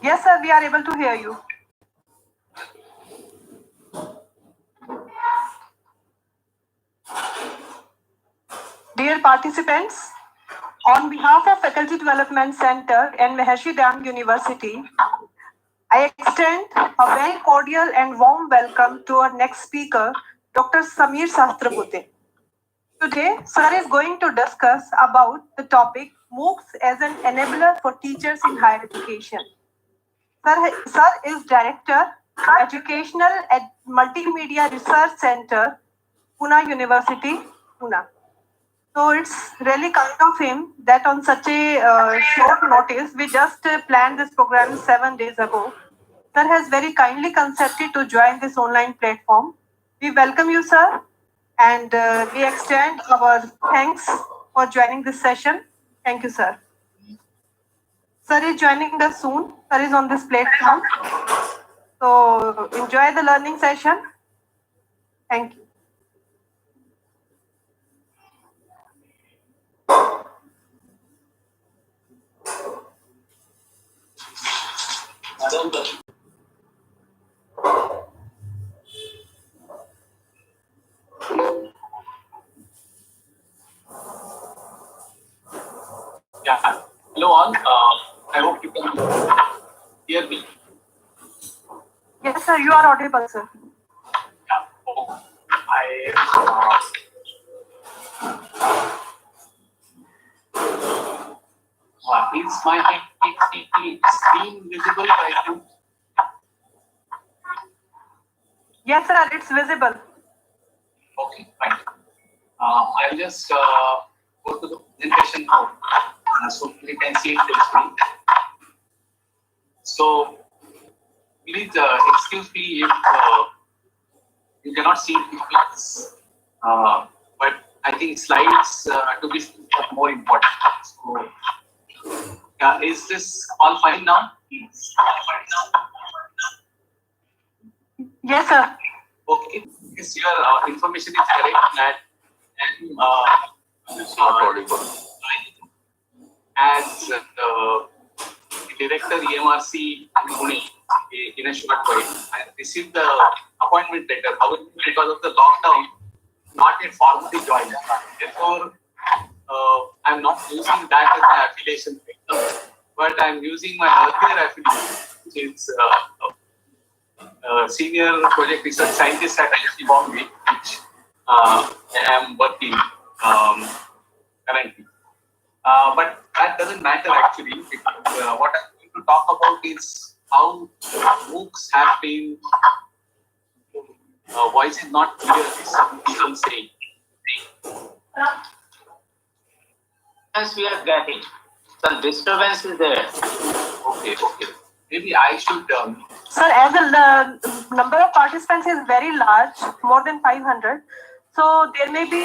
Yes, sir, we are able to hear you. Dear participants, on behalf of Faculty Development Center and Maharishi Dam University, I extend a very cordial and warm welcome to our next speaker, Dr. Samir Sastrapute. Today, sir is going to discuss about the topic MOOCs as an enabler for teachers in higher education. Sir is Director, Educational and Multimedia Research Center, Pune University, Pune. So it's really kind of him that on such a short notice, we just planned this program 7 days ago. Sir has very kindly consented to join this online platform. We welcome you, sir, and we extend our thanks for joining this session. Thank you, sir. Sir is joining us soon. Sir is on this platform. So enjoy the learning session. Thank you. Yeah. Hello all. I hope you can hear me. Yes, sir. You are audible, sir. Yeah. Oh, is my screen visible right now? Yes, sir. It's visible. Okay, fine. I'll just go to the presentation now, so we can see it closely. So please excuse me if you cannot see it, but I think slides to be more important. So, is this all fine now? Yes, sir. Okay, yes, your information is correct that it's not audible. As Director EMRC Pune, in a short while, I received the appointment letter. However, because of the lockdown, not yet formally joined. Therefore, I'm not using that as my affiliation paper, but I'm using my earlier affiliation, which is Senior Project Research Scientist at IIT Bombay, which I am working currently. But that doesn't matter actually, because what I'm going to talk about is how MOOCs have been, voice is not clear, as some people say. As we are getting, some disturbance is there. Okay. Maybe I should. Sir, as the number of participants is very large, more than 500, so there may be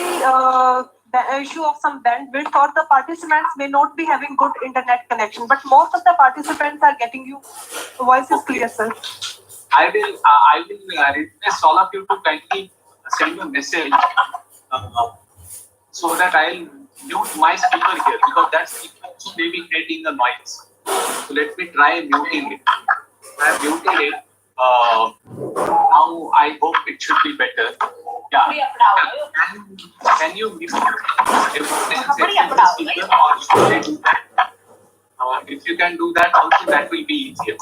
the issue of some bandwidth, or the participants may not be having good internet connection. But most of the participants are getting you. The voice is clear, sir. I will request all of you to kindly send a message so that I'll mute my speaker here, because that speaker may be creating a noise. So let me try muting it. I have muted it. Now I hope it should be better. Yeah. Can you mute the speaker, or should I do that? If you can do that also, that will be easier.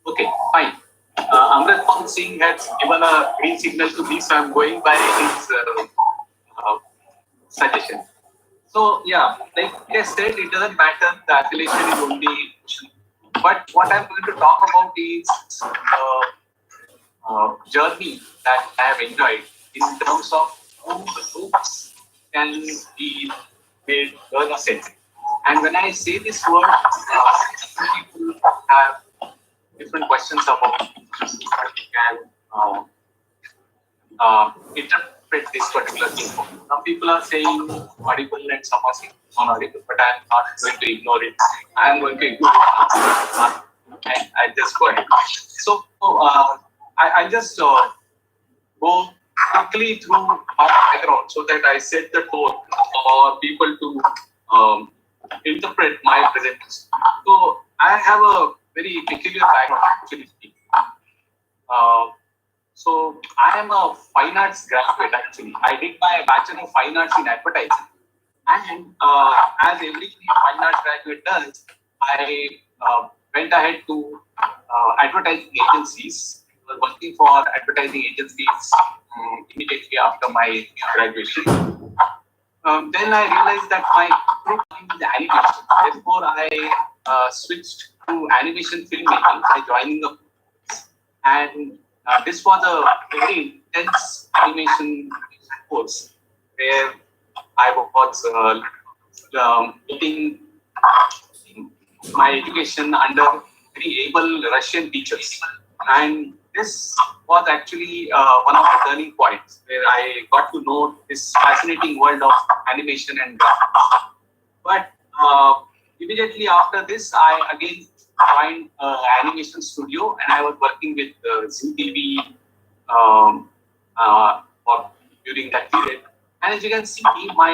Okay, fine. Amrit Pal Singh has given a green signal to me, so I'm going by his suggestion. So yeah, like I said, it doesn't matter, the affiliation is only, but what I'm going to talk about is journey that I have enjoyed in terms of how the MOOCs can be made learner-centric. And when I say this word, people have different questions about how we can interpret this particular thing. Some people are saying audible and some are saying non-audible, but I am not going to ignore it. I am going to ignore it. And I just go ahead. So I just go quickly through my background so that I set the tone for people to interpret my presentation. So I have a very peculiar background actually. So I am a fine arts graduate actually. I did my Bachelor of Fine Arts in Advertising. And as every fine arts graduate does, I went ahead to advertising agencies. I was working for advertising agencies immediately after my graduation. Then I realized that my group is animation. Therefore, I switched to animation filmmaking by joining the and this was a very intense animation course where I was getting my education under very able Russian teachers. And this was actually one of the turning points where I got to know this fascinating world of animation and graphics. But immediately after this, I again joined animation studio and I was working with ZTV during that period. And as you can see, my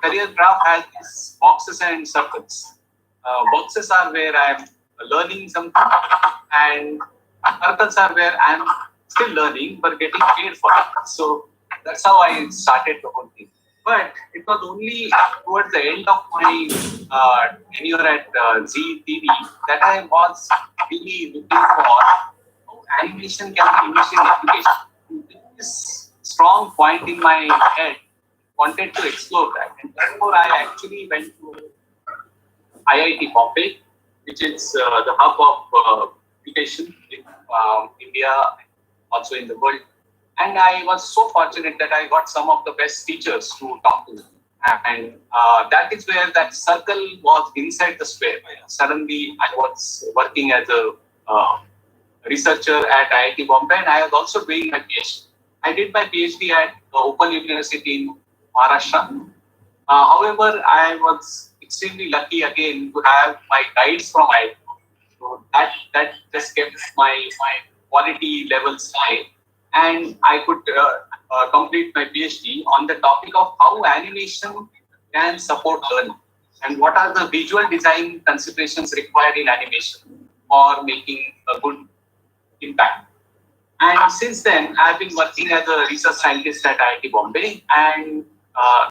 career graph has these boxes and circles. Boxes are where I'm learning something, and circles are where I'm still learning but getting paid for it. So that's how I started the whole thing. But it was only towards the end of my tenure at ZTV that I was really looking for how animation can be used in education. This strong point in my head wanted to explore that, and therefore I actually went to IIT Bombay, which is the hub of education in India, also in the world. And I was so fortunate that I got some of the best teachers to talk to. And that is where that circle was inside the square. Suddenly, I was working as a researcher at IIT Bombay, and I was also doing my PhD. I did my PhD at Open University in Maharashtra. However, I was extremely lucky again to have my guides from IIT. So that just kept my quality levels high, and I could complete my PhD on the topic of how animation can support learning and what are the visual design considerations required in animation for making a good impact. And since then, I've been working as a research scientist at IIT Bombay, and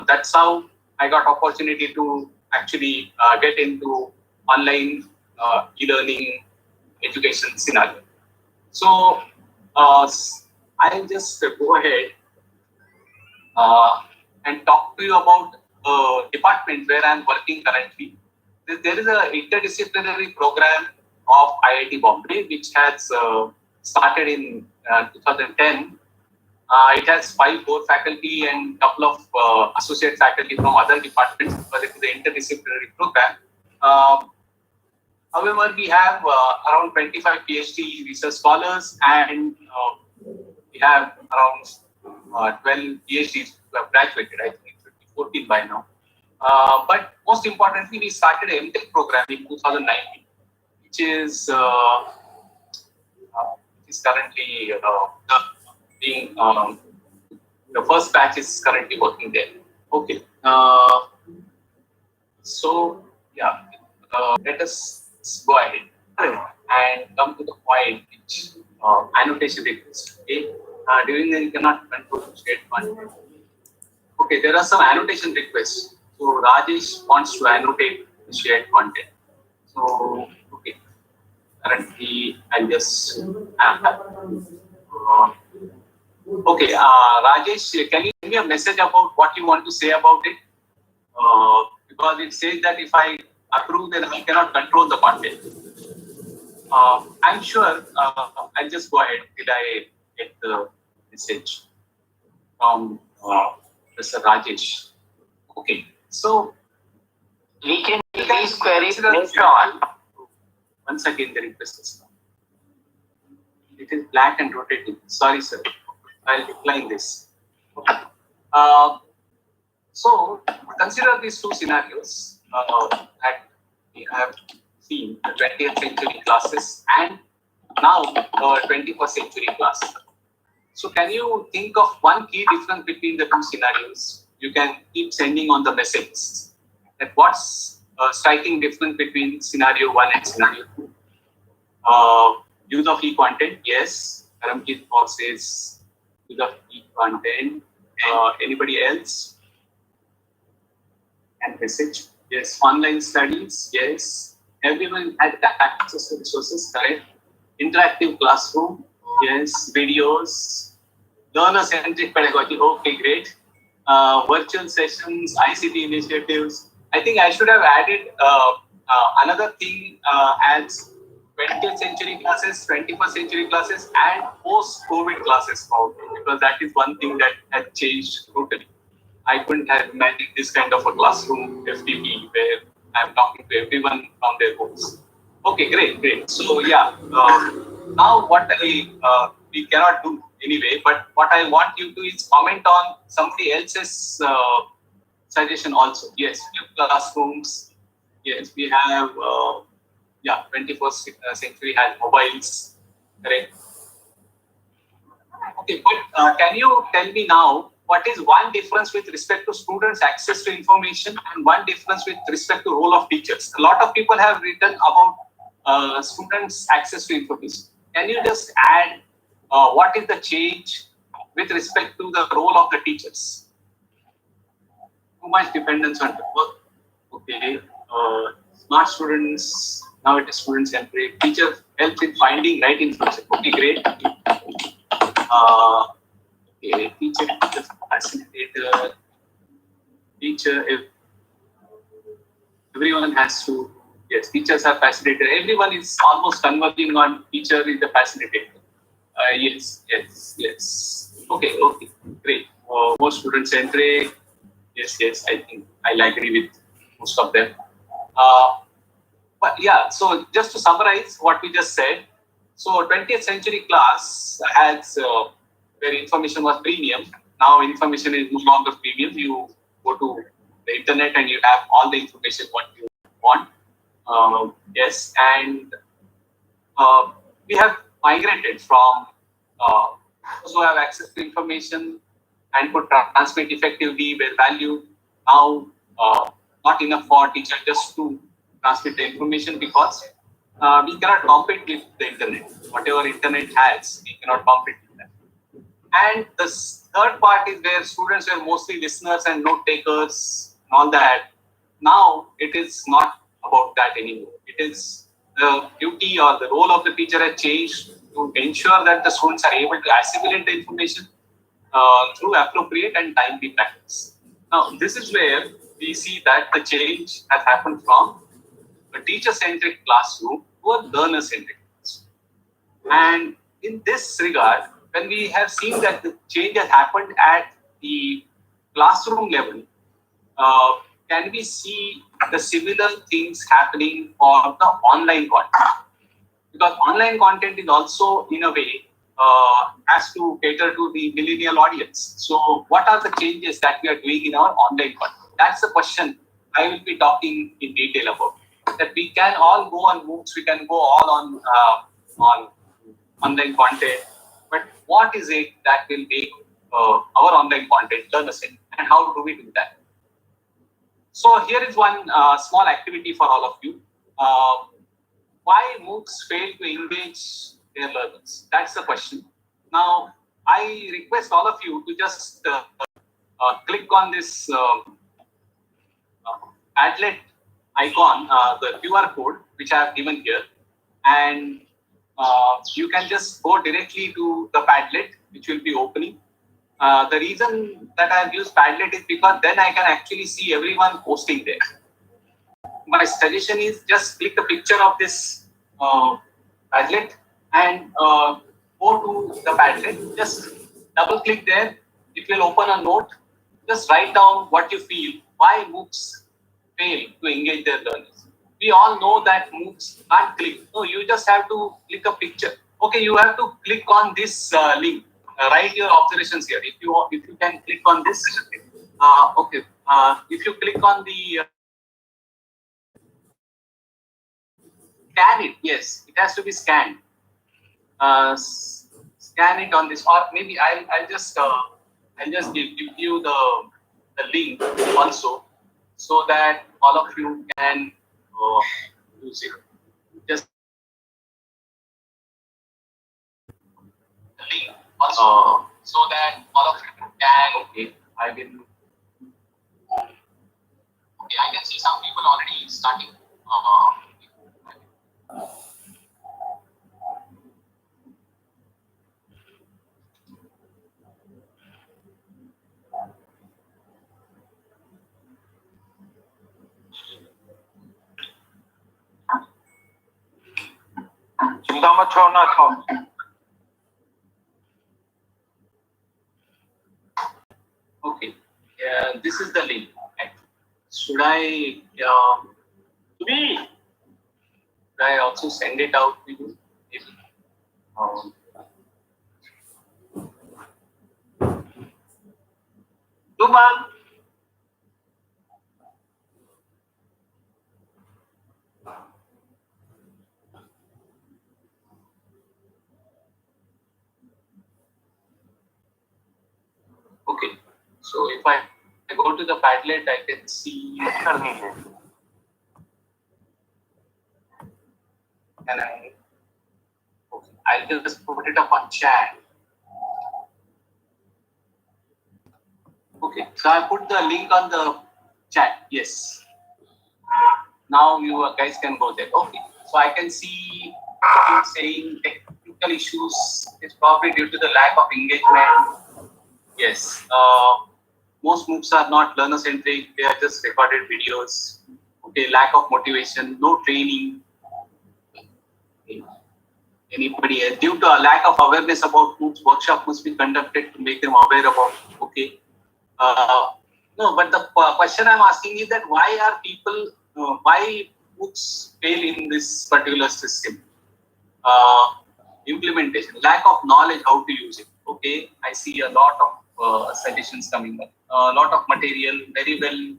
that's how I got opportunity to actually get into online e-learning education scenario. So I'll just go ahead and talk to you about a department where I'm working currently. There is an interdisciplinary program of IIT Bombay, which has started in 2010. It has 5 core faculty and a couple of associate faculty from other departments, because it is an interdisciplinary program. However, we have around 25 PhD research scholars, and we have around 12 PhDs who have graduated. I think it's 14 by now. But most importantly, we started an MTech program in 2019, which is currently being the first batch is currently working there. Okay. So yeah, let us go ahead and come to the point, which annotation request. Okay. During the you cannot control shared content. Okay, there are some annotation requests. So Rajesh wants to annotate the shared content. So okay, currently I'll just okay, Rajesh, can you give me a message about what you want to say about it? Because it says that if I approve, then I cannot control the content. I'm sure I'll just go ahead till I get the message from Mr. Rajesh. Okay, so We can do these queries later on. once again the request is come. It is black and rotating. Sorry, sir. I'll decline this. Okay. So consider these 2 scenarios that we have seen, the 20th century classes and now the 21st century class. So can you think of one key difference between the 2 scenarios? You can keep sending on the message that what's striking difference between scenario 1 and scenario 2. Use of e-content, yes. Karamkit also says use of e-content. Anybody else? And message, yes. Online studies, yes. Everyone had access to resources, correct? Interactive classroom, yes. Videos, learner-centric pedagogy, okay, great. Virtual sessions, ICT initiatives. I think I should have added another thing as 20th century classes, 21st century classes, and post-COVID classes, probably, because that is one thing that has changed totally. I couldn't have imagined this kind of a classroom FTP where I'm talking to everyone from their homes. Okay, great. So yeah, now what we cannot do anyway, but what I want you to is comment on somebody else's suggestion also. Yes, classrooms. Yes, we have. 21st century has mobiles. Correct. Okay, but can you tell me now what is one difference with respect to students' access to information and one difference with respect to role of teachers? A lot of people have written about students' access to information. Can you just add what is the change with respect to the role of the teachers? Too much dependence on work. Okay. Smart students, now it is student centric. Teacher helps in finding right information. Okay, great. Teacher, facilitator, teacher, if everyone has to, yes, teachers are facilitator. Everyone is almost converging on teacher is the facilitator. Yes. Okay, great. More student centric. Yes, I think I'll agree with most of them. But yeah, so just to summarize what we just said, so 20th century class has where information was premium. Now information is no longer premium. You go to the internet and you have all the information what you want. Yes, and we have migrated from those who have access to information and could transmit effectively with value. Now, not enough for teacher just to transmit the information because we cannot compete with the internet. Whatever internet has, we cannot compete with that. And the third part is where students were mostly listeners and note takers and all that. Now it is not about that anymore. It is the duty or the role of the teacher has changed to ensure that the students are able to assimilate the information through appropriate and timely practice. Now, this is where we see that the change has happened from a teacher-centric classroom to a learner-centric classroom. And in this regard, when we have seen that the change has happened at the classroom level, can we see the similar things happening for the online content? Because online content is also, in a way, has to cater to the millennial audience. So, what are the changes that we are doing in our online content? That's the question I will be talking in detail about. That we can all go on MOOCs, we can go all on online content, but what is it that will make our online content learner-centric, and how do we do that? So here is one small activity for all of you. Why MOOCs fail to engage their learners? That's the question. Now, I request all of you to just click on this Padlet icon, the QR code, which I have given here, and you can just go directly to the Padlet, which will be opening. The reason that I have used Padlet is because then I can actually see everyone posting there. My suggestion is just click the picture of this Padlet and go to the Padlet. Just double click there. It will open a note. Just write down what you feel. Why MOOCs fail to engage their learners? We all know that MOOCs can't click. No, you just have to click a picture. Okay, you have to click on this link. Write your observations here. If you can click on this. Okay. If you click on the scan it. Yes, it has to be scanned. Scan it on this, or maybe I'll just give you the link also. so that all of you can use it. Just link also, so that all of you can. Okay, I will. Okay, I can see some people already starting. Okay, this is the link. Should I? Should I also send it out to you? Maybe. Duman. Okay, so if I go to the Padlet, I can see. Can I? Okay, I'll just put it up on chat. Okay, so I put the link on the chat. Yes. Now you guys can go there. Okay, so I can see you saying technical issues is probably due to the lack of engagement. Yes. Most MOOCs are not learner centric. They are just recorded videos. Okay, lack of motivation, no training. Okay. Anybody else? Due to a lack of awareness about MOOCs, workshop must be conducted to make them aware about. Okay. No, but the question I'm asking is that why are people, why MOOCs fail in this particular system? Implementation, lack of knowledge how to use it. Okay, I see a lot of suggestions coming up. A lot of material, very well.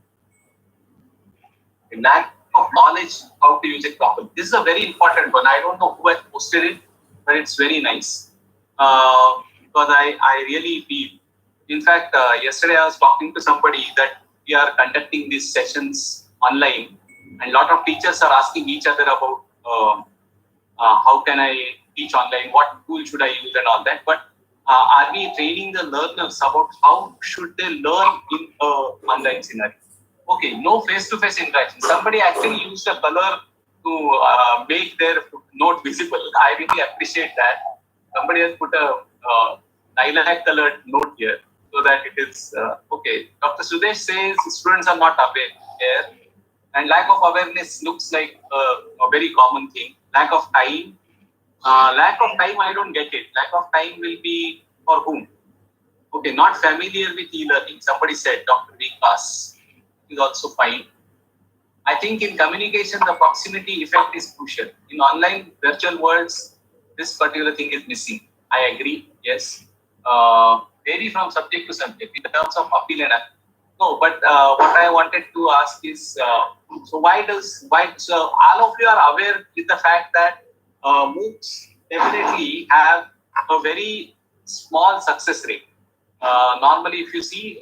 Lack of knowledge how to use it properly. This is a very important one. I don't know who has posted it, but it's very nice. Because I really feel. In fact, yesterday I was talking to somebody that we are conducting these sessions online, and a lot of teachers are asking each other about how can I teach online, what tool should I use and all that. But are we training the learners about how should they learn in online scenario? Okay, no face-to-face interaction. Somebody actually used a color to make their note visible. I really appreciate that. Somebody has put a lilac colored note here so that it is okay. Dr. Sudesh says students are not aware here, and lack of awareness looks like a very common thing. Lack of time. I don't get it. Lack of time will be for whom? Okay, not familiar with e-learning. Somebody said, Dr. Vikas is also fine. I think in communication, the proximity effect is crucial. In online virtual worlds, this particular thing is missing. I agree, yes. Vary from subject to subject in terms of appeal and no, but what I wanted to ask is, so so all of you are aware with the fact that MOOCs definitely have a very small success rate. Normally, if you see,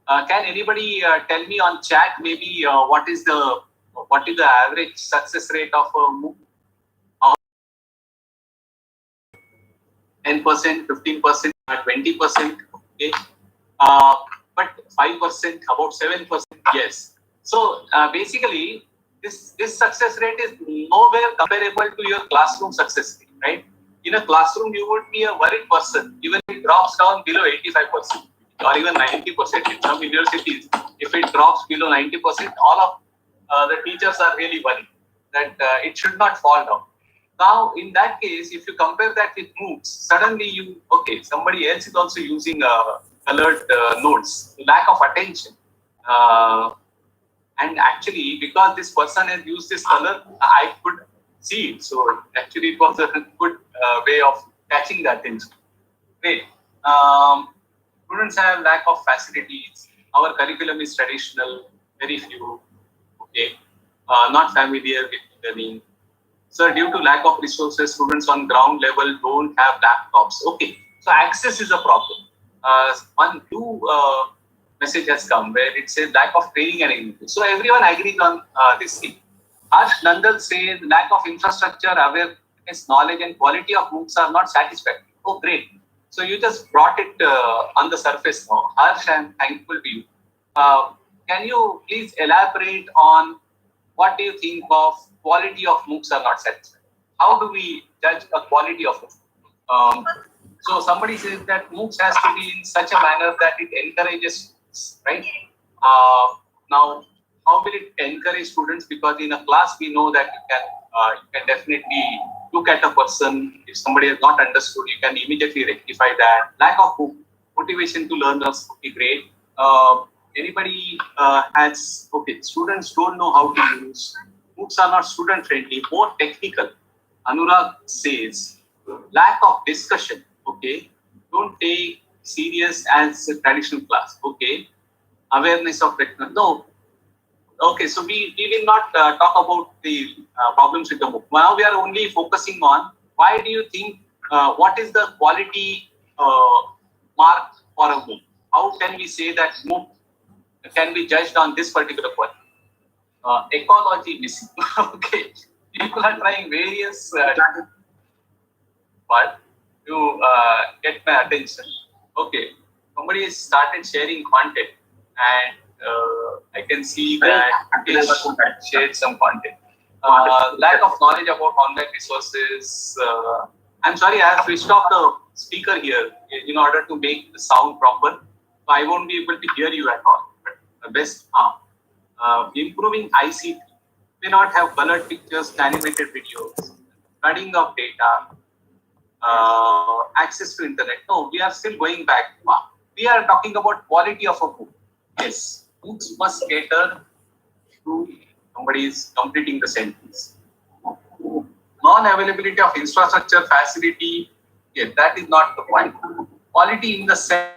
can anybody tell me on chat maybe what is the average success rate of a MOOC? 10%, 15%, 20%. Okay, but 5%, about 7%. Yes. So basically, this success rate is nowhere comparable to your classroom success rate, right? In a classroom, you would be a worried person, even if it drops down below 85% or even 90%. In some universities, if it drops below 90%, all of the teachers are really worried that it should not fall down. Now, in that case, if you compare that with MOOCs, suddenly somebody else is also using colored notes, lack of attention. And actually, because this person has used this color, I could see it. So actually, it was a good way of catching the attention. Great. Students have lack of facilities. Our curriculum is traditional, very few. Okay. Not familiar with learning. So due to lack of resources, students on ground level don't have laptops. Okay, so access is a problem. message has come where it says lack of training and engagement. So everyone agrees on this thing. Harsh Nandal says lack of infrastructure, awareness, knowledge, and quality of MOOCs are not satisfactory. Oh, great. So you just brought it on the surface now. Harsh, I'm thankful to you. Can you please elaborate on what do you think of quality of MOOCs are not satisfactory? How do we judge the quality of MOOC? So somebody says that MOOCs has to be in such a manner that it encourages students, right? Now, how will it encourage students? Because in a class, we know that you can definitely look at a person. If somebody has not understood, you can immediately rectify that. Lack of motivation to learners would be great. Anybody has, okay, students don't know how to use. MOOCs are not student friendly, more technical. Anurag says, lack of discussion, okay, don't take serious as a traditional class, okay, awareness of technology, no, okay, so we will not talk about the problems with the MOOC. Now we are only focusing on why do you think, what is the quality mark for a MOOC? How can we say that MOOC can be judged on this particular quality? Ecology missing, okay, people are trying various but to get my attention. Okay, somebody has started sharing content, and I can see that they shared some content. Lack of knowledge about online resources. I'm sorry, I have switched off the speaker here in order to make the sound proper. So I won't be able to hear you at all. But the best improving ICT. May not have colored pictures, animated videos, flooding of data, access to internet. No, we are still going back. We are talking about quality of a book. Yes, books must cater to somebody is completing the sentence. Non-availability of infrastructure facility. Yeah, that is not the point. Quality in the sense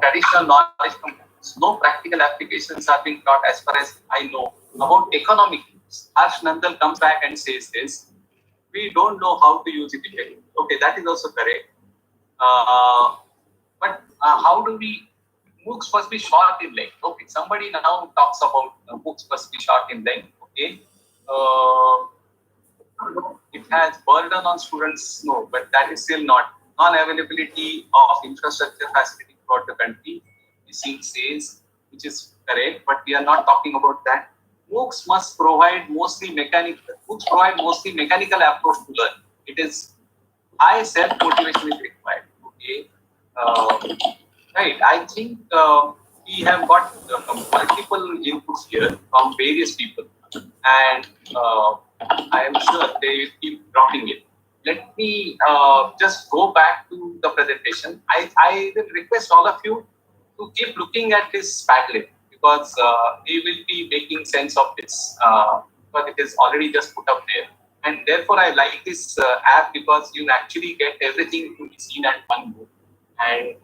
traditional knowledge from books. No practical applications are being taught as far as I know about economic use. Harsh Nandal comes back and says this. We don't know how to use it effectively. Okay, that is also correct. But how do we? MOOCs must be short in length. Okay, somebody now talks about MOOCs must be short in length. Okay, it has burden on students. No, but that is still not non-availability of infrastructure facility throughout the country. Missing says, which is correct, but we are not talking about that. MOOCs must provide mostly mechanical. MOOCs provide mostly mechanical approach to learn. It is high self-motivation is required. Okay, right. I think we have got multiple inputs here from various people, and I am sure they will keep dropping it. Let me just go back to the presentation. I will request all of you to keep looking at this Padlet because we will be making sense of this, but it is already just put up there. And therefore, I like this app because you actually get everything to be seen at one go. And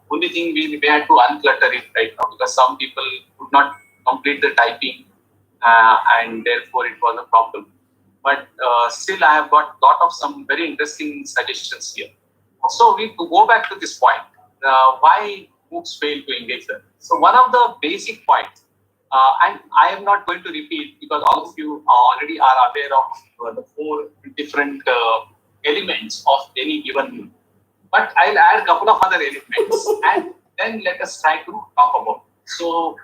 only thing we had to unclutter it right now because some people could not complete the typing and therefore it was a problem. But still, I have got a lot of some very interesting suggestions here. So we go back to this point. Why MOOCs fail to engage them? So one of the basic points, and I am not going to repeat because all of you already are aware of the four different elements of any given MOOC. But I'll add a couple of other elements and then let us try to talk about. So,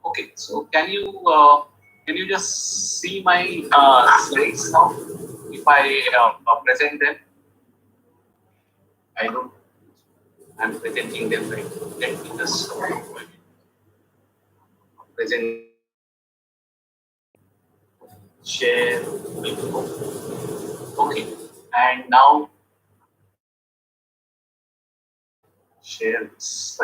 okay, so can you just see my slides now? If I present them, I don't. I'm presenting them right. Let me just present. Share. Okay, and now share this.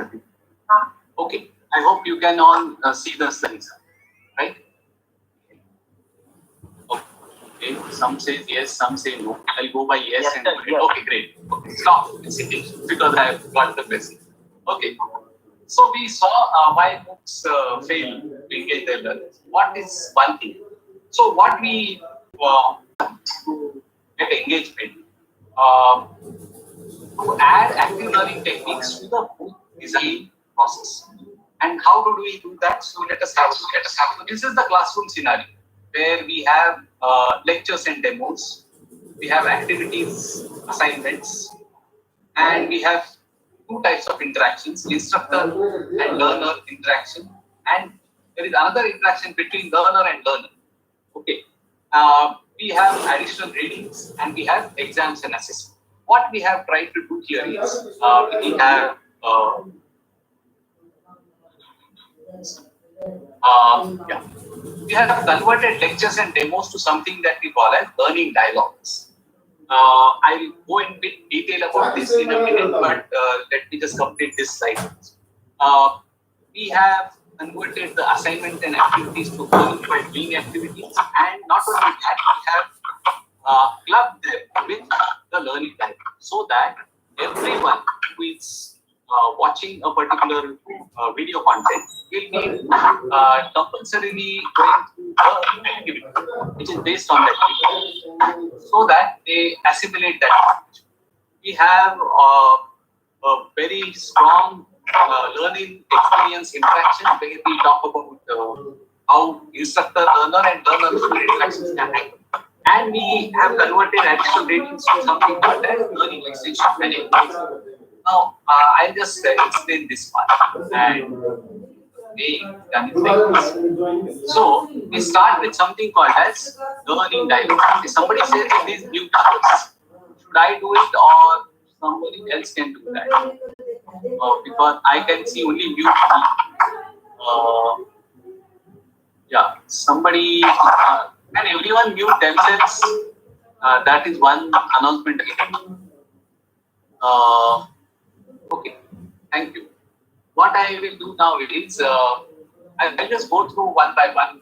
Okay, I hope you can all see the slides, right? Okay, some say yes, some say no. I'll go by yes, and yes. Okay, great. Okay, stop sitting because I have got the message. Okay, so we saw why MOOCs fail to engage their learners. What is one thing? So what we to get engagement, to add active learning techniques to the MOOC design process. And how do we do that? So let us have. So this is the classroom scenario where we have lectures and demos. We have activities, assignments, and we have two types of interactions: instructor and learner interaction, and there is another interaction between learner and learner. Okay. We have additional readings and we have exams and assessment. What we have tried to do here is we have we have converted lectures and demos to something that we call as learning dialogues. I'll go in bit detail about this in a minute, but let me just complete this slide. We have converted the assignment and activities to qualified being activities, and not only that, we have clubbed them with the learning dialogue so that everyone who is watching a particular video content will be compulsorily going through the activity, which is based on that video, so that they assimilate that knowledge. We have a very strong learning experience interaction where we talk about how instructor, learner, and learner student interactions can happen. And we have converted additional ratings to something called as learning extension management. Now, I'll just explain this part and way done it like this. So, we start with something called as learning dialogue. If somebody says it is new task, should I do it or somebody else can do that? Because I can see only mute. Yeah, somebody can everyone mute themselves? That is one announcement again. Okay, thank you. What I will do now is I'll just go through one by one.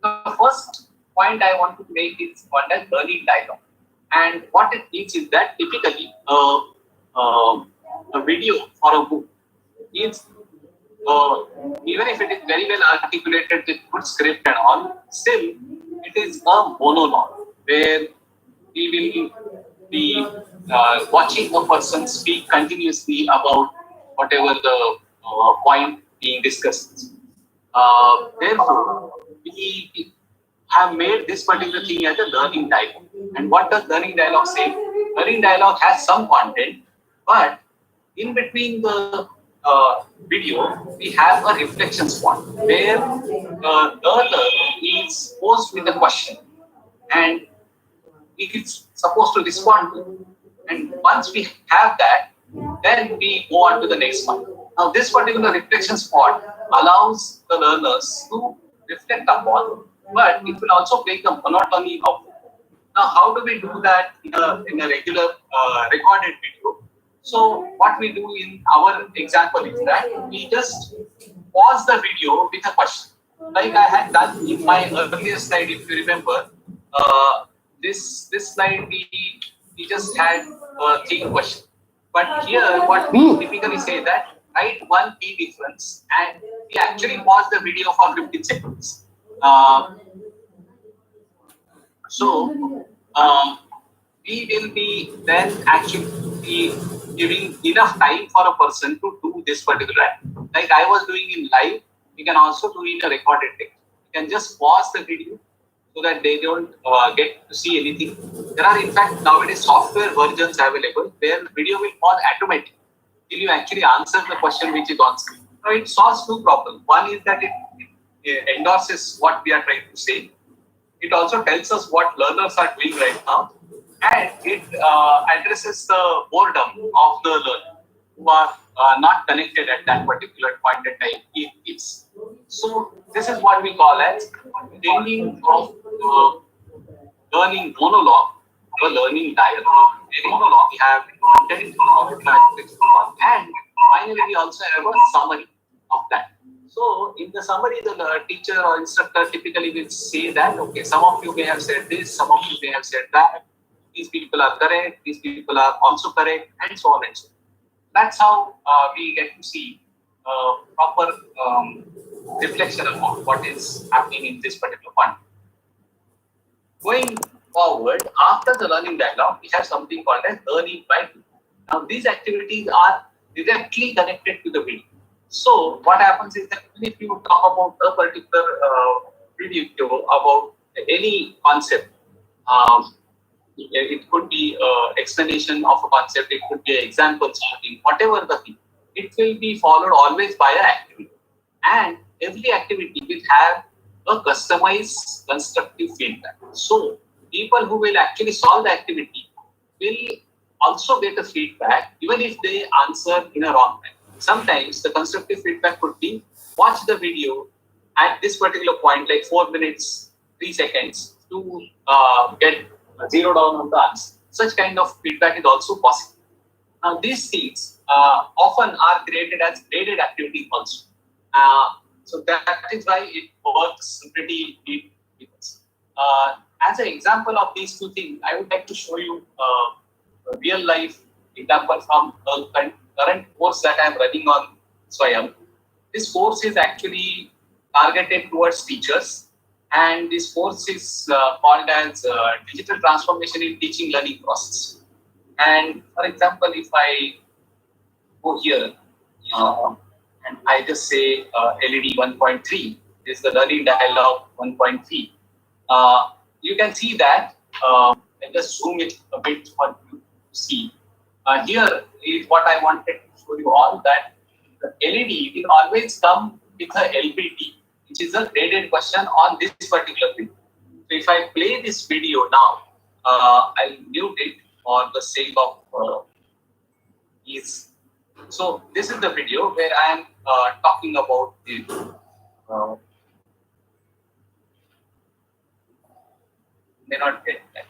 The first point I want to make is called as learning dialogue, and what it means is that typically a video or a book is even if it is very well articulated with good script and all, still it is a monologue where we will be watching a person speak continuously about whatever the point being discussed. Therefore, we have made this particular thing as a learning dialogue. And what does learning dialogue say? Learning dialogue has some content, but in between the video, we have a reflection spot where the learner is posed with a question and it is supposed to respond to. And once we have that, then we go on to the next one. Now, this particular reflection spot allows the learners to reflect upon, but it will also break the monotony of it. Now, how do we do that in a regular recorded video? So, what we do in our example is that we just pause the video with a question. Like I had done in my earlier slide, if you remember, this slide we just had a key question. But here, what we typically say that write one key difference, and we actually pause the video for 15 seconds. We will be then actually giving enough time for a person to do this particular act. Like I was doing in live, we can also do in a recorded text. You can just pause the video so that they don't get to see anything. There are in fact nowadays software versions available where video will pause automatically till you actually answer the question which is on screen. Now it solves two problems. One is that it endorses what we are trying to say. It also tells us what learners are doing right now, and it addresses the boredom of the learner who are not connected at that particular point in time. So this is what we call as changing of learning monologue to a learning dialogue. In monologue, we have content, and finally we also have a summary of that. So in the summary, the teacher or instructor typically will say that, okay, some of you may have said this, some of you may have said that, these people are correct, these people are also correct, and so on and so on. That's how we get to see proper reflection of what is happening in this particular point. Going forward, after the learning dialogue, we have something called as learning by doing. Now, these activities are directly connected to the video. So what happens is that if you talk about a particular video about any concept, um, it could be explanation of a concept, it could be an example starting, whatever the thing, it will be followed always by an activity. And every activity will have a customized constructive feedback. So people who will actually solve the activity will also get a feedback even if they answer in a wrong time. Sometimes the constructive feedback could be watch the video at this particular point, like 4 minutes, 3 seconds, to get zero down on the answer. Such kind of feedback is also possible. Now, these things often are created as graded activities also. So that is why it works pretty deep with us. As an example of these two things, I would like to show you a real life example from a current course that I am running on Swayam. This course is actually targeted towards teachers, and this course is called as Digital Transformation in Teaching Learning Process. And for example, if I go here and I just say LED 1.3, this is the learning dialogue 1.3. You can see that, I just zoom it a bit for you to see. Here is what I wanted to show you all, that the LED will always come with a LPT, which is a graded question on this particular thing. So if I play this video now, I'll mute it for the sake of ease. So this is the video where I am talking about the may not get that,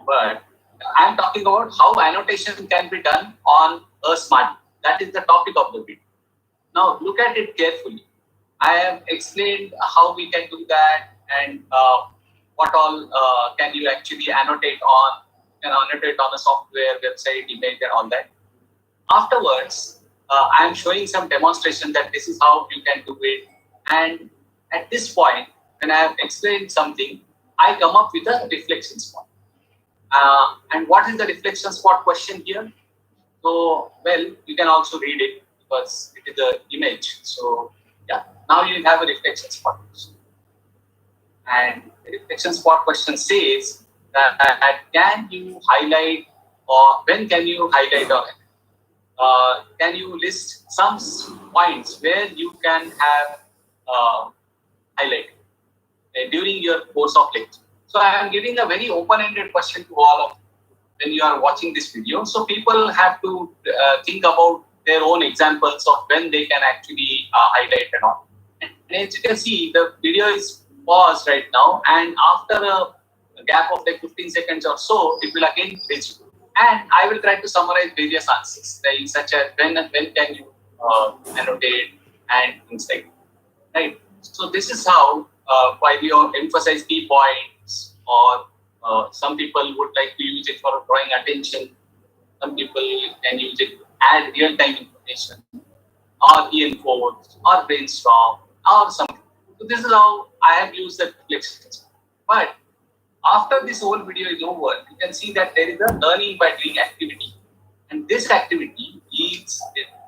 but I am talking about how annotation can be done on a smart. That is the topic of the video. Now look at it carefully. I have explained how we can do that and what all can you actually annotate on. You can annotate on a software, website, image, and all that. Afterwards, I am showing some demonstration that this is how you can do it. And at this point, when I have explained something, I come up with a reflection spot. And what is the reflection spot question here? So, well, you can also read it because it is the image. So, yeah, now you have a reflection spot question. And the reflection spot question says that can you highlight, or when can you highlight, or can you list some points where you can have highlight during your course of lecture? So I am giving a very open-ended question to all of you when you are watching this video. So people have to think about their own examples of when they can actually highlight and all. And as you can see, the video is paused right now, and after a gap of like 15 seconds or so, it will again resume. And I will try to summarize various answers, like such as when can you annotate and things like that. Right. So this is how while you emphasize key points, or some people would like to use it for drawing attention. Some people can use it to add real-time information, or reinforce, or brainstorm, or something. So this is how I have used the reflection. But after this whole video is over, you can see that there is a learning by doing activity. And this activity is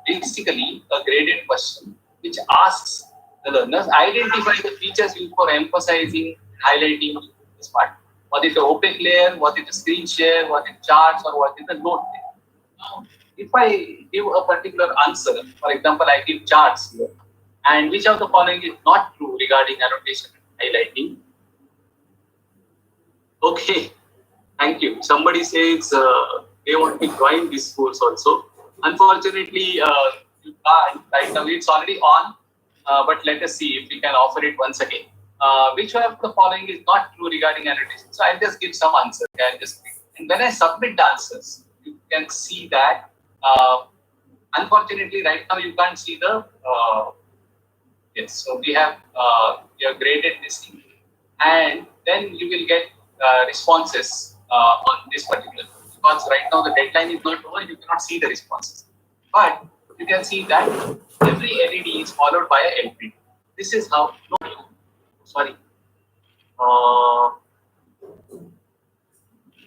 basically a graded question which asks the learners identify the features used for emphasizing, highlighting this part. Was it an opaque layer? Was it a screen share? Was it charts? Or was it a note layer? Now, if I give a particular answer, for example, I give charts here, and which of the following is not true regarding annotation and highlighting? Okay, thank you. Somebody says they want to join this course also. Unfortunately, you can't right now. It's already on, but let us see if we can offer it once again. Which one of the following is not true regarding annotation? So I'll just give some answers. And when I submit the answers, you can see that unfortunately right now you can't see the yes. So we have graded this thing, and then you will get responses on this particular thing. Because right now the deadline is not over, you cannot see the responses. But you can see that every LED is followed by a LP. This is how. No, sorry.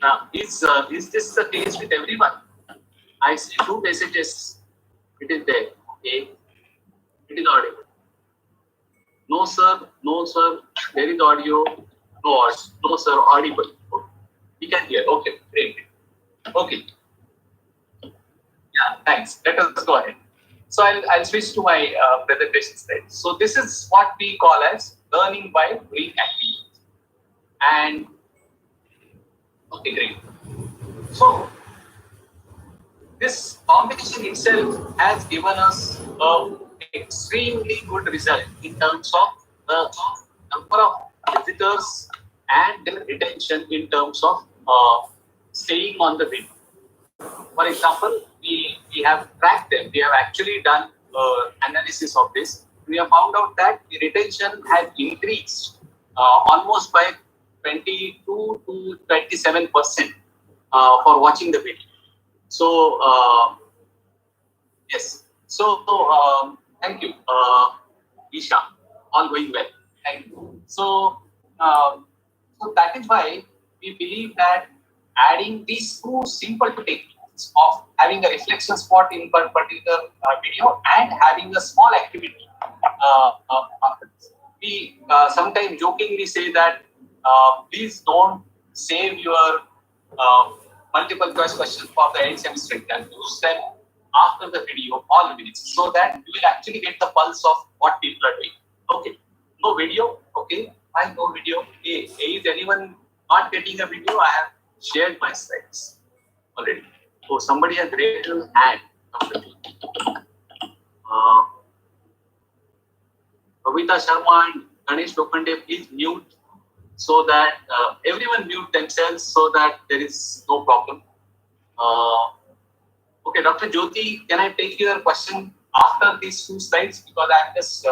Now, is this the case with everyone? I see two messages. It is there. A. It is audible. No, sir. No, sir. There is audio. No, no, sir. Audible. Okay. We can hear. Okay. Great. Okay. Yeah. Thanks. Let us go ahead. So I'll switch to my presentation slide. So this is what we call as learning by doing activities. And okay, great. So this combination itself has given us an extremely good result in terms of the number of visitors and their retention in terms of staying on the video. For example, we have tracked them. We have actually done analysis of this. We have found out that the retention has increased almost by 22 to 27% for watching the video. So yes. So thank you, Isha. All going well. Thank you. So so that is why we believe that adding these two simple techniques of having a reflection spot in one particular video and having a small activity. We sometimes jokingly say that please don't save your multiple choice questions for the end semester exam. Use them after the video, all the minutes, so that you will actually get the pulse of what people are doing. Okay, no video. Okay, I no video. Hey, is anyone not getting a video? I have shared my slides already. Oh, somebody has raised a hand. Kavita Sharma and Ganesh Lokande, please mute so that everyone mute themselves so that there is no problem. Okay, Dr. Jyoti, can I take your question after these two slides because I am just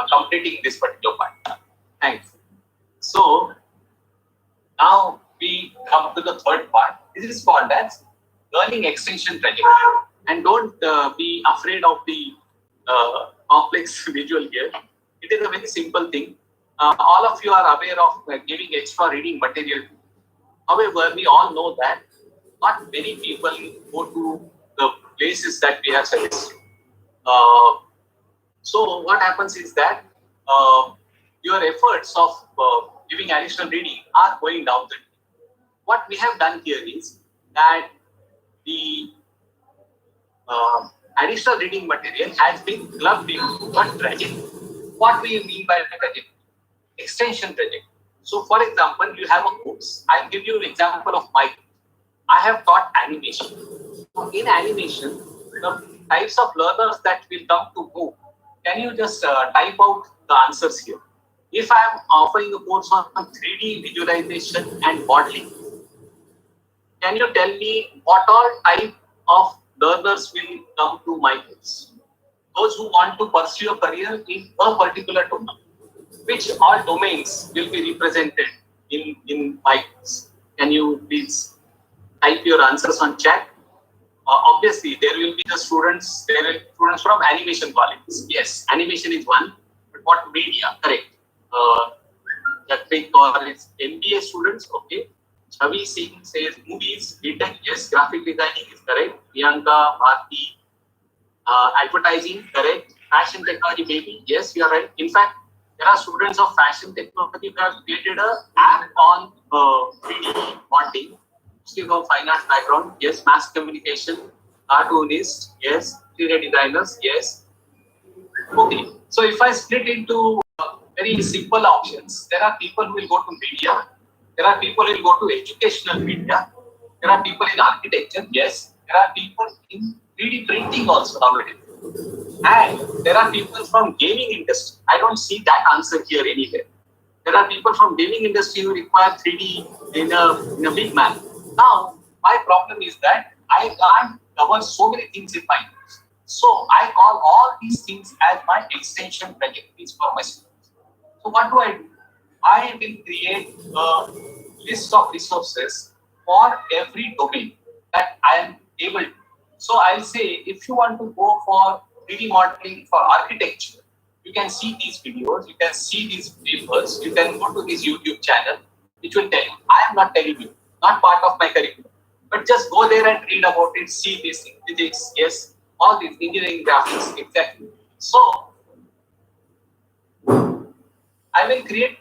completing this particular part. Thanks. So now we come to the third part. This is called as learning extension trajectory. And don't be afraid of the complex visual here. It is a very simple thing. All of you are aware of giving extra reading material. However, we all know that not many people go to the places that we have suggested. So what happens is that your efforts of giving additional reading are going down the drain. What we have done here is that the additional reading material has been clubbed into one trajectory. What do you mean by trajectory? Extension trajectory. So, for example, you have a course. I'll give you an example of my course. I have taught animation. In animation, the types of learners that will come to move, can you just type out the answers here? If I am offering a course on 3D visualization and modeling, can you tell me what all type of learners will come to my course? Those who want to pursue a career in a particular domain. Which all domains will be represented in my course? Can you please type your answers on chat? Obviously, there will be the students. There will be students from animation colleges. Yes, animation is one. But what media? Correct. That big college MBA students. Okay. Chavi Singh says movies. BTech. Yes. Graphic designing is correct. Priyanka, Bharti. Advertising. Correct. Fashion technology. Maybe. Yes, you are right. In fact, there are students of fashion technology who have created an app on 3D modeling. From fine arts background, yes. Mass communication, cartoonist, yes. Interior designers, yes. Okay. So if I split into very simple options, there are people who will go to media. There are people who will go to educational media. There are people in architecture, yes. There are people in 3D printing also already. And there are people from gaming industry. I don't see that answer here anywhere. There are people from gaming industry who require 3D in a big manner. Now, my problem is that I can't cover so many things in my course. So I call all these things as my extension trajectories for my students. So what do? I will create a list of resources for every domain that I am able to. So I'll say if you want to go for 3D modeling for architecture, you can see these videos, you can see these papers, you can go to this YouTube channel, which will tell you. I am not telling you, not part of my curriculum, but just go there and read about it, see this in physics, yes, all these engineering graphics, exactly. So I will create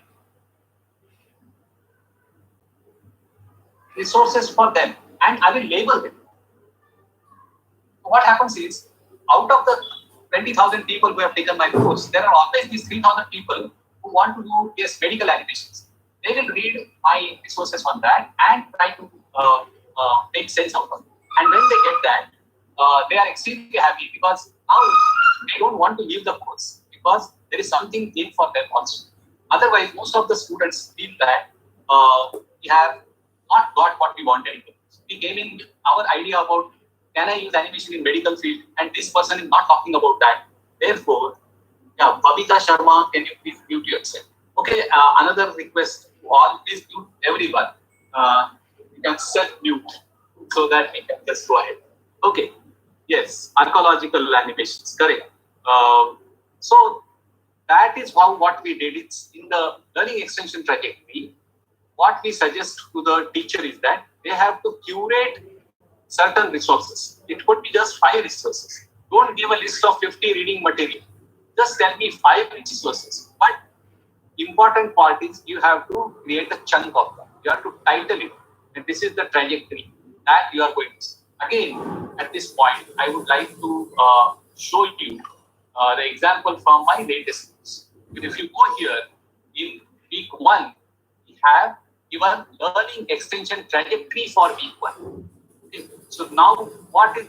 resources for them and I will label them. What happens is, out of the 20,000 people who have taken my course, there are always these 3,000 people who want to do medical animations. They will read my resources on that and try to make sense out of it. And when they get that, they are extremely happy because now they don't want to leave the course because there is something in for them also. Otherwise, most of the students feel that we have not got what we wanted. We came in our idea about can I use animation in medical field, and this person is not talking about that. Therefore, yeah, Babita Sharma, can you please mute yourself? Okay, another request to all, please mute everyone. You can self-mute so that we can just go ahead. Okay, yes, archaeological animations, correct. So that is how what we did. It's in the learning extension trajectory. What we suggest to the teacher is that they have to curate certain resources. It could be just 5 resources. Don't give a list of 50 reading material. Just tell me 5 resources. But important part is you have to create a chunk of them. You have to title it. And this is the trajectory that you are going to see. Again, at this point, I would like to show you the example from my latest course. If you go here, in week 1, we have given learning extension trajectory for week 1. Okay. So now, what is